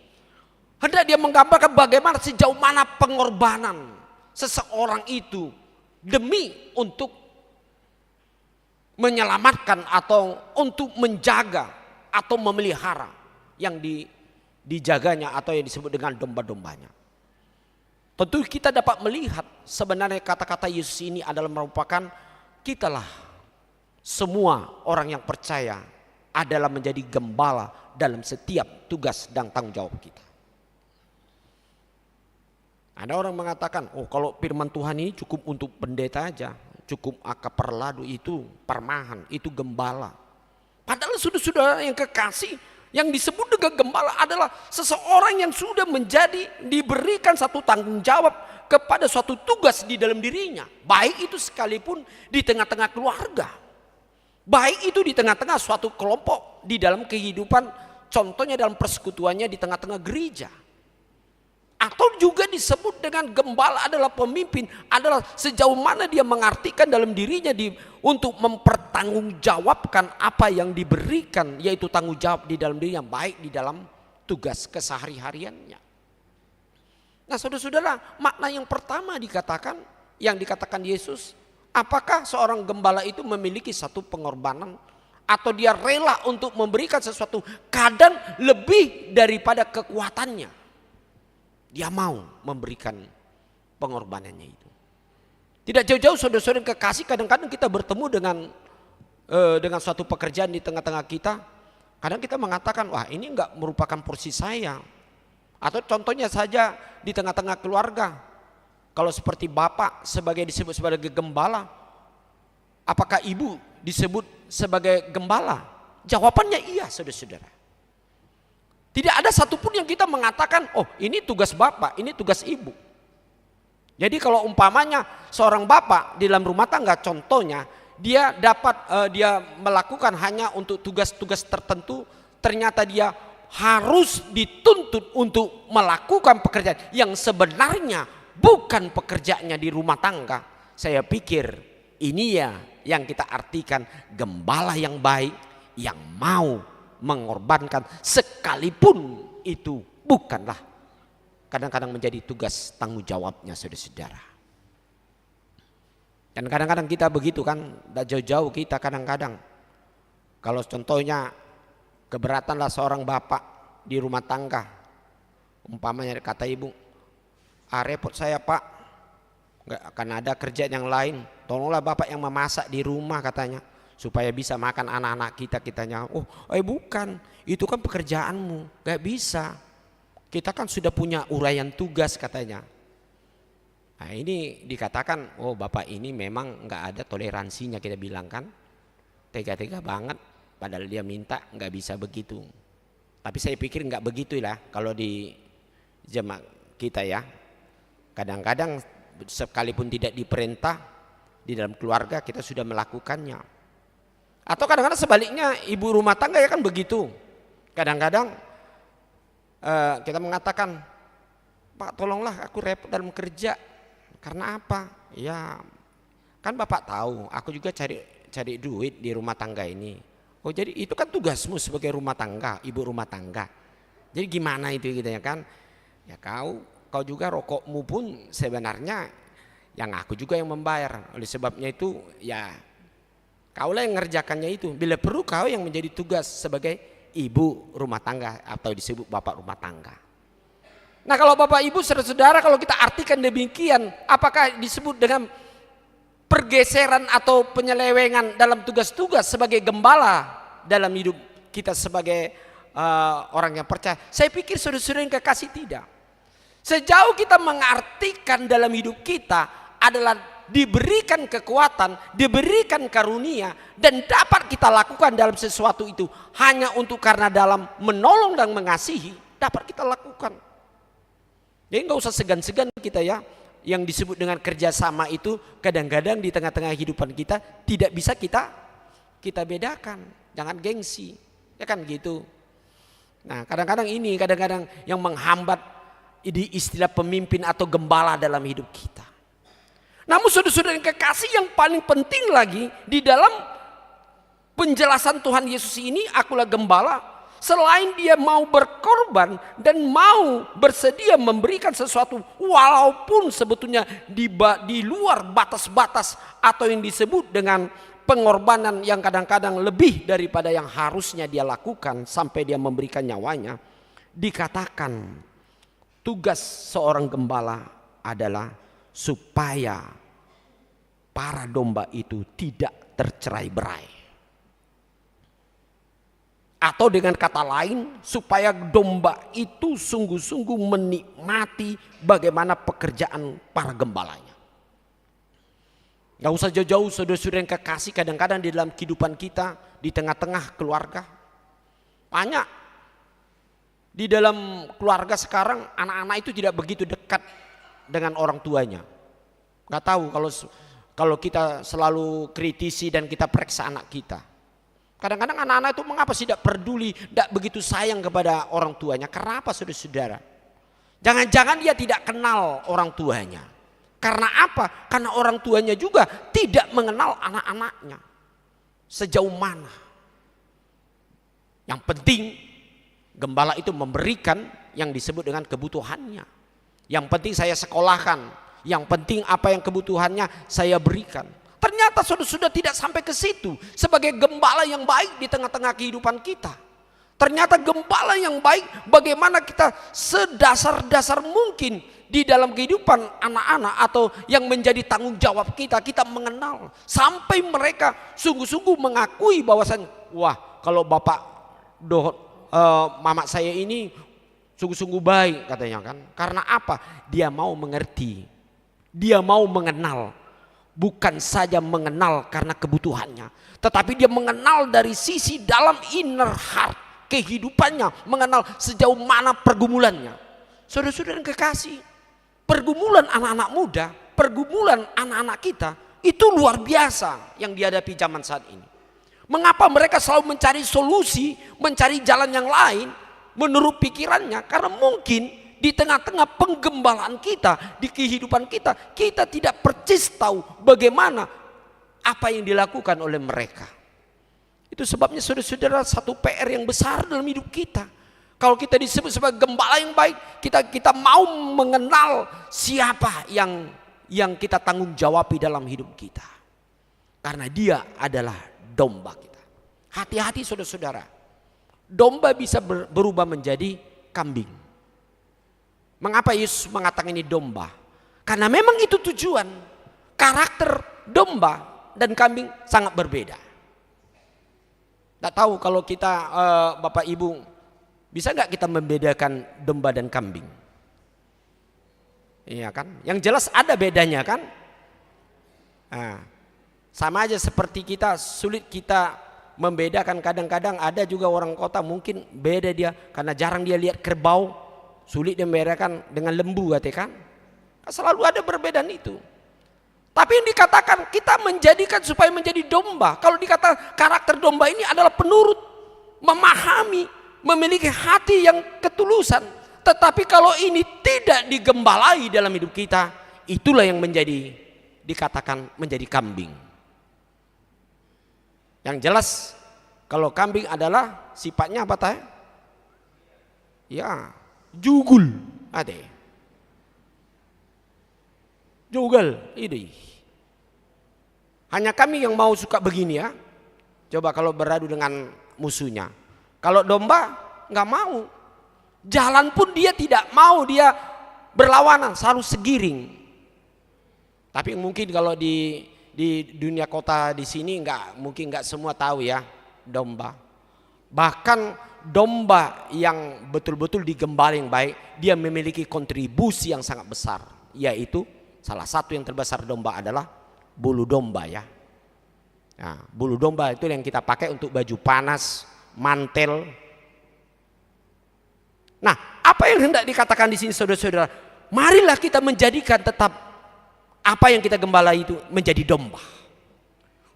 hendak dia menggambarkan bagaimana sejauh mana pengorbanan seseorang itu demi untuk menyelamatkan atau untuk menjaga atau memelihara yang dijaganya atau yang disebut dengan domba-dombanya. Tentu kita dapat melihat sebenarnya kata-kata Yesus ini adalah merupakan kitalah semua orang yang percaya adalah menjadi gembala dalam setiap tugas dan tanggung jawab kita. Ada orang mengatakan, oh kalau firman Tuhan ini cukup untuk pendeta aja, cukup akaperladu itu permahan, itu gembala. Padahal saudara-saudara yang kekasih, yang disebut dengan gembala adalah seseorang yang sudah diberikan satu tanggung jawab kepada suatu tugas di dalam dirinya. Baik itu sekalipun di tengah-tengah keluarga, baik itu di tengah-tengah suatu kelompok di dalam kehidupan, contohnya dalam persekutuannya di tengah-tengah gereja. Atau juga disebut dengan gembala adalah pemimpin, adalah sejauh mana dia mengartikan dalam dirinya untuk mempertanggungjawabkan apa yang diberikan, yaitu tanggung jawab di dalam dirinya, baik di dalam tugas kesehari-hariannya. Nah saudara-saudara, makna yang pertama yang dikatakan Yesus, apakah seorang gembala itu memiliki satu pengorbanan atau dia rela untuk memberikan sesuatu kadang lebih daripada kekuatannya. Dia mau memberikan pengorbanannya itu. Tidak jauh-jauh saudara-saudara kekasih, kadang-kadang kita bertemu dengan suatu pekerjaan di tengah-tengah kita. Kadang kita mengatakan, wah ini enggak merupakan porsi saya. Atau contohnya saja di tengah-tengah keluarga. Kalau seperti bapak disebut sebagai gembala, apakah ibu disebut sebagai gembala? Jawabannya iya saudara-saudara. Tidak ada satupun yang kita mengatakan, oh ini tugas bapak, ini tugas ibu. Jadi kalau umpamanya seorang bapak di dalam rumah tangga, contohnya dia melakukan hanya untuk tugas-tugas tertentu, ternyata dia harus dituntut untuk melakukan pekerjaan yang sebenarnya bukan pekerjaannya di rumah tangga. Saya pikir ini ya yang kita artikan gembala yang baik, yang mau mengorbankan sekalipun itu bukanlah kadang-kadang menjadi tugas tanggung jawabnya saudara-saudara. Dan kadang-kadang kita begitu kan, tidak jauh-jauh kita kadang-kadang. Kalau contohnya keberatanlah seorang bapak di rumah tangga, umpamanya kata ibu, repot saya pak, nggak akan ada kerjaan yang lain, tolonglah bapak yang memasak di rumah katanya, supaya bisa makan anak-anak kitanya. Bukan, itu kan pekerjaanmu, gak bisa. Kita kan sudah punya uraian tugas katanya. Nah ini dikatakan, oh Bapak ini memang nggak ada toleransinya, kita bilang kan. Tega-tega banget, padahal dia minta nggak bisa begitu. Tapi saya pikir nggak begitu lah kalau di jemaat kita ya. Kadang-kadang sekalipun tidak diperintah, di dalam keluarga kita sudah melakukannya. Atau kadang-kadang sebaliknya, ibu rumah tangga ya kan begitu. Kadang-kadang kita mengatakan, Pak tolonglah aku repot dalam kerja. Karena apa? Ya kan Bapak tahu, aku juga cari duit di rumah tangga ini. Oh jadi itu kan tugasmu sebagai rumah tangga, ibu rumah tangga. Jadi gimana itu gitu ya kan? Ya kau juga rokokmu pun sebenarnya yang aku juga yang membayar. Oleh sebabnya itu ya kaulah yang ngerjakannya itu. Bila perlu kau yang menjadi tugas sebagai ibu rumah tangga atau disebut bapak rumah tangga. Nah kalau bapak ibu saudara-saudara, kalau kita artikan demikian, apakah disebut dengan pergeseran atau penyelewengan dalam tugas-tugas sebagai gembala dalam hidup kita sebagai orang yang percaya? Saya pikir saudara-saudara yang kekasih tidak. Sejauh kita mengartikan dalam hidup kita adalah diberikan kekuatan, diberikan karunia, dan dapat kita lakukan dalam sesuatu itu hanya untuk karena dalam menolong dan mengasihi dapat kita lakukan. Jadi nggak usah segan-segan kita ya. Yang disebut dengan kerjasama itu kadang-kadang di tengah-tengah kehidupan kita tidak bisa kita bedakan. Jangan gengsi, ya kan gitu. Nah kadang-kadang yang menghambat di istilah pemimpin atau gembala dalam hidup kita. Namun saudara-saudara yang kekasih, yang paling penting lagi di dalam penjelasan Tuhan Yesus ini, akulah gembala. Selain dia mau berkorban dan mau bersedia memberikan sesuatu walaupun sebetulnya di luar batas-batas atau yang disebut dengan pengorbanan yang kadang-kadang lebih daripada yang harusnya dia lakukan sampai dia memberikan nyawanya, dikatakan tugas seorang gembala adalah supaya para domba itu tidak tercerai-berai. Atau dengan kata lain, supaya domba itu sungguh-sungguh menikmati bagaimana pekerjaan para gembalanya. Gak usah jauh-jauh saudara-saudara yang kekasih, kadang-kadang di dalam kehidupan kita, di tengah-tengah keluarga. Banyak di dalam keluarga sekarang anak-anak itu tidak begitu dekat dengan orang tuanya. Gak tahu kalau kita selalu kritisi dan kita periksa anak kita. Kadang-kadang anak-anak itu mengapa tidak peduli, tidak begitu sayang kepada orang tuanya? Karena apa saudara-saudara? Jangan-jangan dia tidak kenal orang tuanya. Karena apa? Karena orang tuanya juga tidak mengenal anak-anaknya. Sejauh mana? Yang penting gembala itu memberikan yang disebut dengan kebutuhannya. Yang penting saya sekolahkan. Yang penting apa yang kebutuhannya saya berikan. Ternyata sudah tidak sampai ke situ sebagai gembala yang baik di tengah-tengah kehidupan kita. Ternyata gembala yang baik bagaimana kita sedasar-dasar mungkin di dalam kehidupan anak-anak atau yang menjadi tanggung jawab kita mengenal. Sampai mereka sungguh-sungguh mengakui bahwasannya, wah kalau bapak mama saya ini sungguh-sungguh baik katanya kan. Karena apa? Dia mau mengerti, dia mau mengenal. Bukan saja mengenal karena kebutuhannya, tetapi dia mengenal dari sisi dalam inner heart kehidupannya, mengenal sejauh mana pergumulannya. Saudara-saudara yang kekasih, pergumulan anak-anak muda, pergumulan anak-anak kita itu luar biasa yang dihadapi zaman saat ini. Mengapa mereka selalu mencari solusi, mencari jalan yang lain menurut pikirannya? Karena mungkin di tengah-tengah penggembalaan kita, di kehidupan kita, kita tidak percis tahu bagaimana apa yang dilakukan oleh mereka. Itu sebabnya saudara-saudara satu PR yang besar dalam hidup kita. Kalau kita disebut sebagai gembala yang baik, kita mau mengenal siapa yang kita tanggung jawabi dalam hidup kita. Karena dia adalah domba kita. Hati-hati saudara-saudara. Domba bisa berubah menjadi kambing. Mengapa Yesus mengatakan ini domba? Karena memang itu tujuan. Karakter domba dan kambing sangat berbeda. Tidak tahu kalau kita Bapak Ibu, bisa nggak kita membedakan domba dan kambing? Iya kan? Yang jelas ada bedanya kan? Nah, sama aja seperti kita, sulit kita membedakan. Kadang-kadang ada juga orang kota mungkin beda dia karena jarang dia lihat kerbau, sulit dia membedakan dengan lembu kan? Selalu ada perbedaan itu. Tapi yang dikatakan kita menjadikan supaya menjadi domba. Kalau dikatakan karakter domba ini adalah penurut, memahami, memiliki hati yang ketulusan. Tetapi kalau ini tidak digembalai dalam hidup kita, itulah yang menjadi dikatakan menjadi kambing. Yang jelas kalau kambing adalah sifatnya apa tah? Ya, jugul ada. Jugul ini. Hanya kami yang mau suka begini ya. Coba kalau beradu dengan musuhnya. Kalau domba nggak mau. Jalan pun dia tidak mau, dia berlawanan, selalu segiring. Tapi mungkin kalau di dunia kota di sini mungkin nggak semua tahu ya domba. Bahkan domba yang betul-betul digembala yang baik, dia memiliki kontribusi yang sangat besar. Yaitu salah satu yang terbesar domba adalah bulu domba ya. Nah, bulu domba itu yang kita pakai untuk baju panas, mantel. Nah, apa yang hendak dikatakan di sini saudara-saudara? Marilah kita menjadikan tetap apa yang kita gembala itu menjadi domba.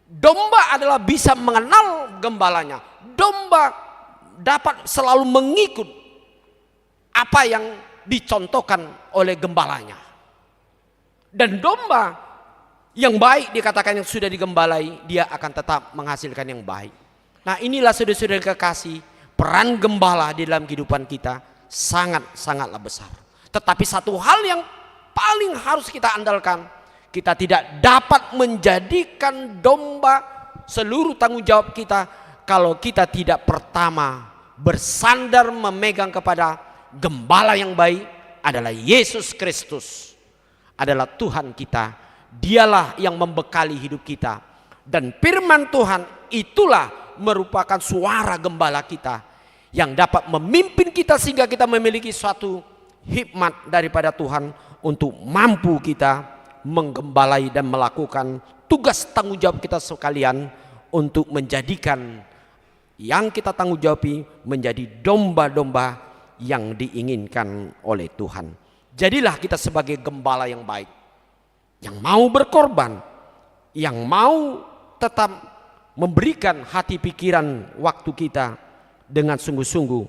Domba adalah bisa mengenal gembalanya. Domba dapat selalu mengikut apa yang dicontohkan oleh gembalanya. Dan domba yang baik dikatakan yang sudah digembalai, dia akan tetap menghasilkan yang baik. Nah, inilah saudara-saudara kekasih, peran gembala di dalam kehidupan kita sangatlah besar. Tetapi satu hal yang paling harus kita andalkan, kita tidak dapat menjadikan domba seluruh tanggung jawab kita kalau kita tidak pertama bersandar memegang kepada gembala yang baik adalah Yesus Kristus, adalah Tuhan kita. Dialah yang membekali hidup kita, dan firman Tuhan itulah merupakan suara gembala kita yang dapat memimpin kita sehingga kita memiliki suatu hikmat daripada Tuhan untuk mampu kita menggembalai dan melakukan tugas tanggung jawab kita sekalian untuk menjadikan yang kita tanggung jawabi menjadi domba-domba yang diinginkan oleh Tuhan. Jadilah kita sebagai gembala yang baik, yang mau berkorban, yang mau tetap memberikan hati pikiran waktu kita dengan sungguh-sungguh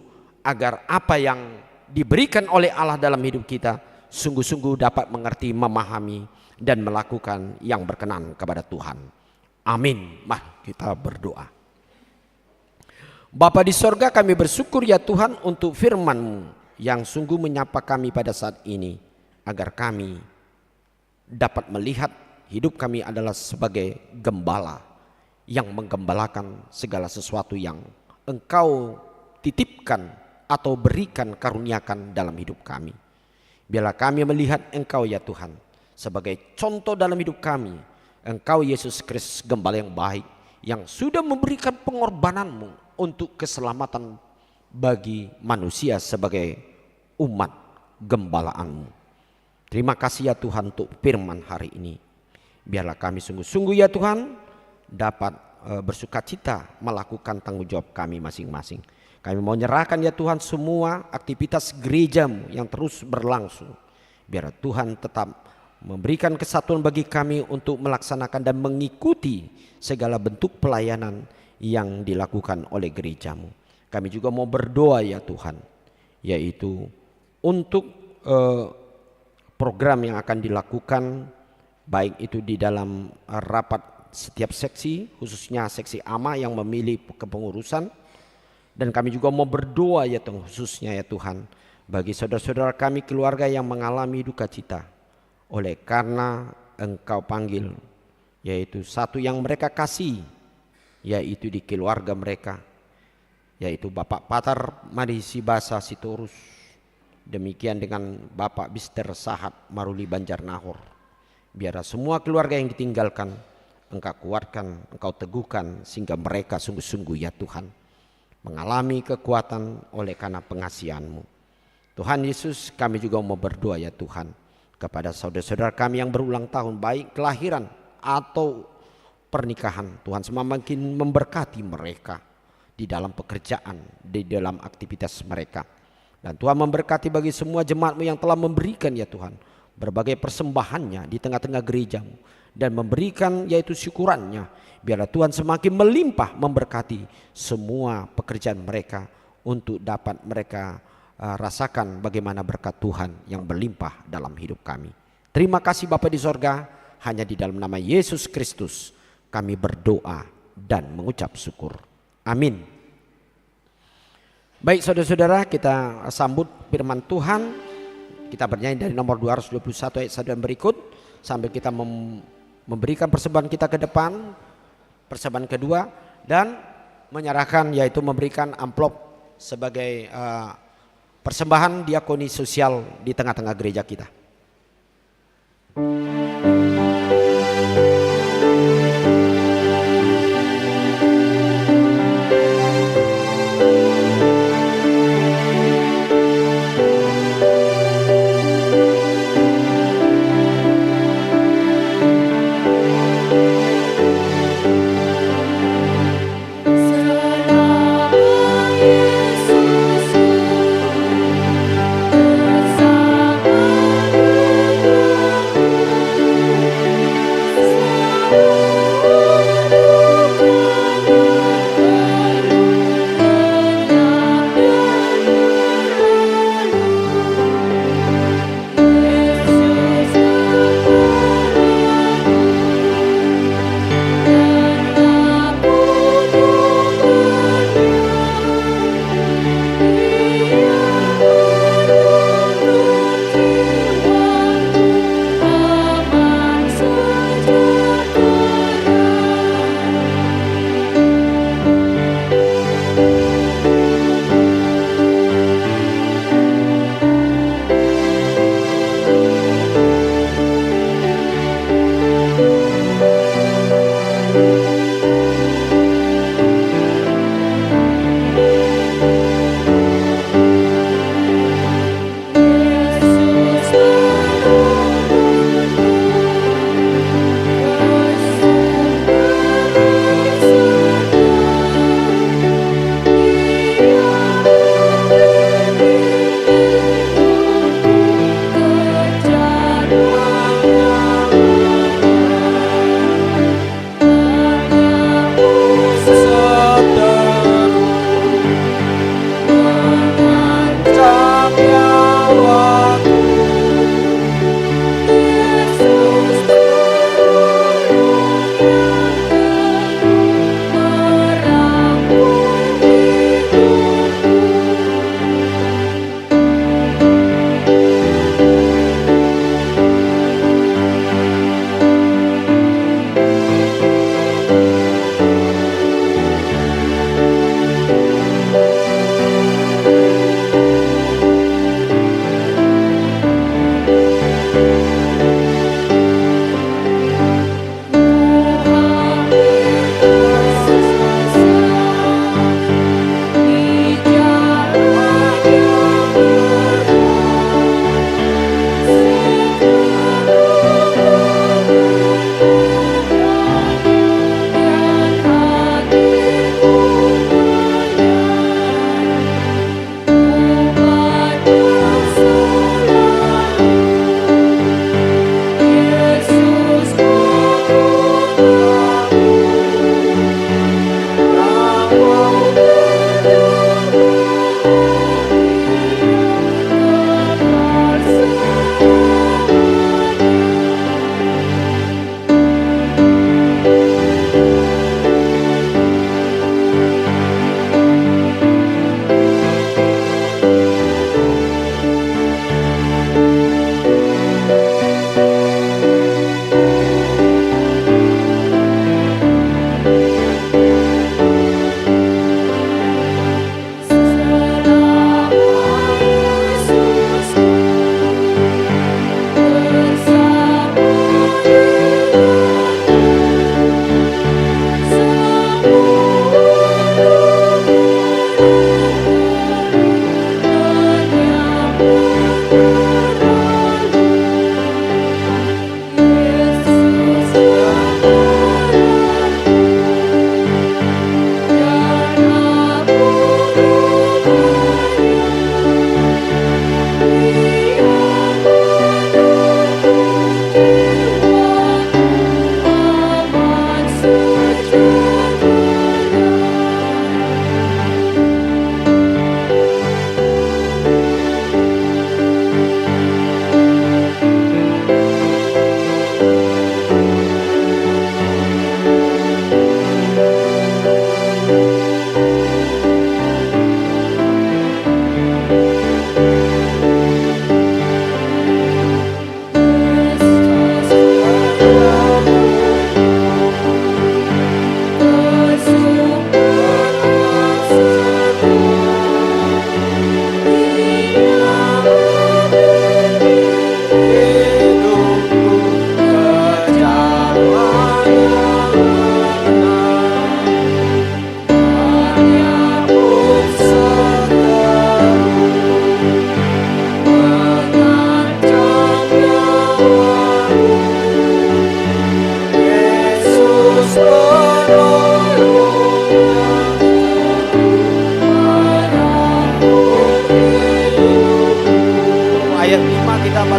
agar apa yang diberikan oleh Allah dalam hidup kita sungguh-sungguh dapat mengerti, memahami dan melakukan yang berkenan kepada Tuhan. Amin. Mari kita berdoa. Bapa di sorga, kami bersyukur ya Tuhan untuk firman-Mu yang sungguh menyapa kami pada saat ini, agar kami dapat melihat hidup kami adalah sebagai gembala yang menggembalakan segala sesuatu yang Engkau titipkan atau berikan, karuniakan dalam hidup kami. Biarlah kami melihat Engkau ya Tuhan sebagai contoh dalam hidup kami. Engkau Yesus Kristus, gembala yang baik, yang sudah memberikan pengorbanan-Mu untuk keselamatan bagi manusia sebagai umat gembalaan-Mu. Terima kasih ya Tuhan untuk firman hari ini. Biarlah kami sungguh-sungguh ya Tuhan dapat bersukacita melakukan tanggung jawab kami masing-masing. Kami mau nyerahkan ya Tuhan semua aktivitas gereja-Mu yang terus berlangsung. Biar Tuhan tetap memberikan kesatuan bagi kami untuk melaksanakan dan mengikuti segala bentuk pelayanan yang dilakukan oleh gereja-Mu. Kami juga mau berdoa ya Tuhan, yaitu untuk program yang akan dilakukan, baik itu di dalam rapat setiap seksi, khususnya seksi AMA yang memilih kepengurusan. Dan kami juga mau berdoa ya Tuhan, khususnya ya Tuhan bagi saudara-saudara kami, keluarga yang mengalami duka cita oleh karena Engkau panggil, yaitu satu yang mereka kasih, yaitu di keluarga mereka, yaitu Bapak Patar Marisi Basa Sitorus, demikian dengan Bapak Bister Sahat Maruli Banjarnahor. Biar semua keluarga yang ditinggalkan Engkau kuatkan, Engkau teguhkan, sehingga mereka sungguh-sungguh ya Tuhan mengalami kekuatan oleh karena pengasihan-Mu. Tuhan Yesus, kami juga mau berdoa ya Tuhan, kepada saudara-saudara kami yang berulang tahun, baik kelahiran atau pernikahan. Tuhan semakin memberkati mereka di dalam pekerjaan, di dalam aktivitas mereka. Dan Tuhan memberkati bagi semua jemaat-Mu yang telah memberikan ya Tuhan berbagai persembahannya di tengah-tengah gereja-Mu dan memberikan yaitu syukurannya. Biarlah Tuhan semakin melimpah memberkati semua pekerjaan mereka untuk dapat mereka rasakan bagaimana berkat Tuhan yang berlimpah dalam hidup kami. Terima kasih Bapa di sorga, hanya di dalam nama Yesus Kristus kami berdoa dan mengucap syukur. Amin. Baik saudara-saudara, kita sambut firman Tuhan. Kita bernyanyi dari nomor 221 ayat 1 dan berikut sambil kita memberikan persembahan kita ke depan, persembahan kedua, dan menyerahkan yaitu memberikan amplop sebagai persembahan diakoni sosial di tengah-tengah gereja kita. Bersama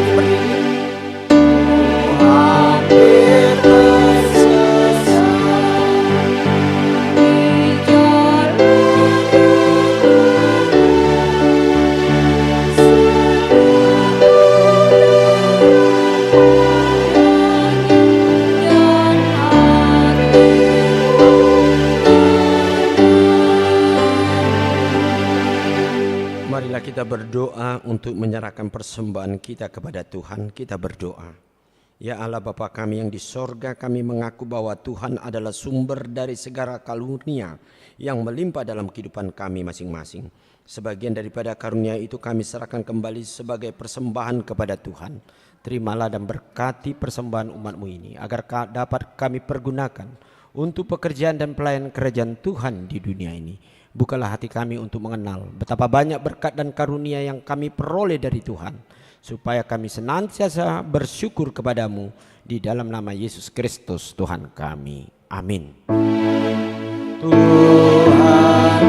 kami berdiri. Hampir tersesat di jalan marilah kita berdoa untuk menyerahkan persembahan kita kepada Tuhan. Kita berdoa. Ya Allah Bapa kami yang di sorga, kami mengaku bahwa Tuhan adalah sumber dari segala karunia yang melimpah dalam kehidupan kami masing-masing. Sebagian daripada karunia itu kami serahkan kembali sebagai persembahan kepada Tuhan. Terimalah dan berkati persembahan umat-Mu ini agar dapat kami pergunakan untuk pekerjaan dan pelayanan kerajaan Tuhan di dunia ini. Bukalah hati kami untuk mengenal betapa banyak berkat dan karunia yang kami peroleh dari Tuhan, supaya kami senantiasa bersyukur kepadamu di dalam nama Yesus Kristus Tuhan kami. Amin. Tuhan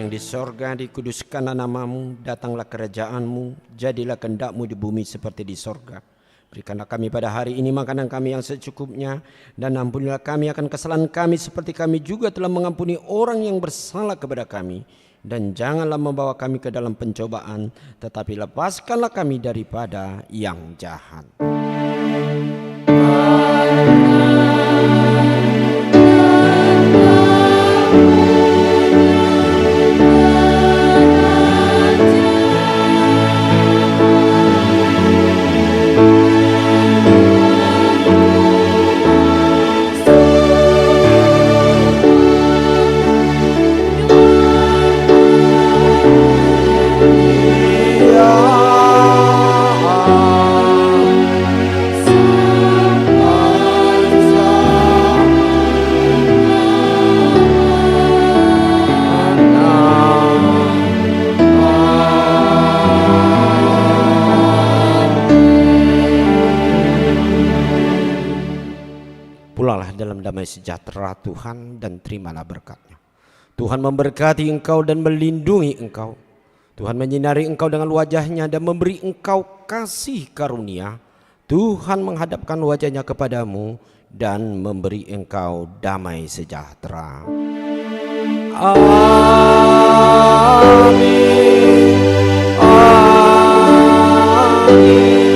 di sorga, dikuduskanlah namamu, datanglah kerajaanmu, jadilah kehendak-Mu di bumi seperti di sorga. Berikanlah kami pada hari ini makanan kami yang secukupnya, dan ampunilah kami akan kesalahan kami seperti kami juga telah mengampuni orang yang bersalah kepada kami. Dan janganlah membawa kami ke dalam pencobaan, tetapi lepaskanlah kami daripada yang jahat. Pulanglah dalam damai sejahtera Tuhan dan terimalah berkat-Nya. Tuhan memberkati engkau dan melindungi engkau. Tuhan menyinari engkau dengan wajah-Nya dan memberi engkau kasih karunia. Tuhan menghadapkan wajah-Nya kepadamu dan memberi engkau damai sejahtera. Amin. Amin.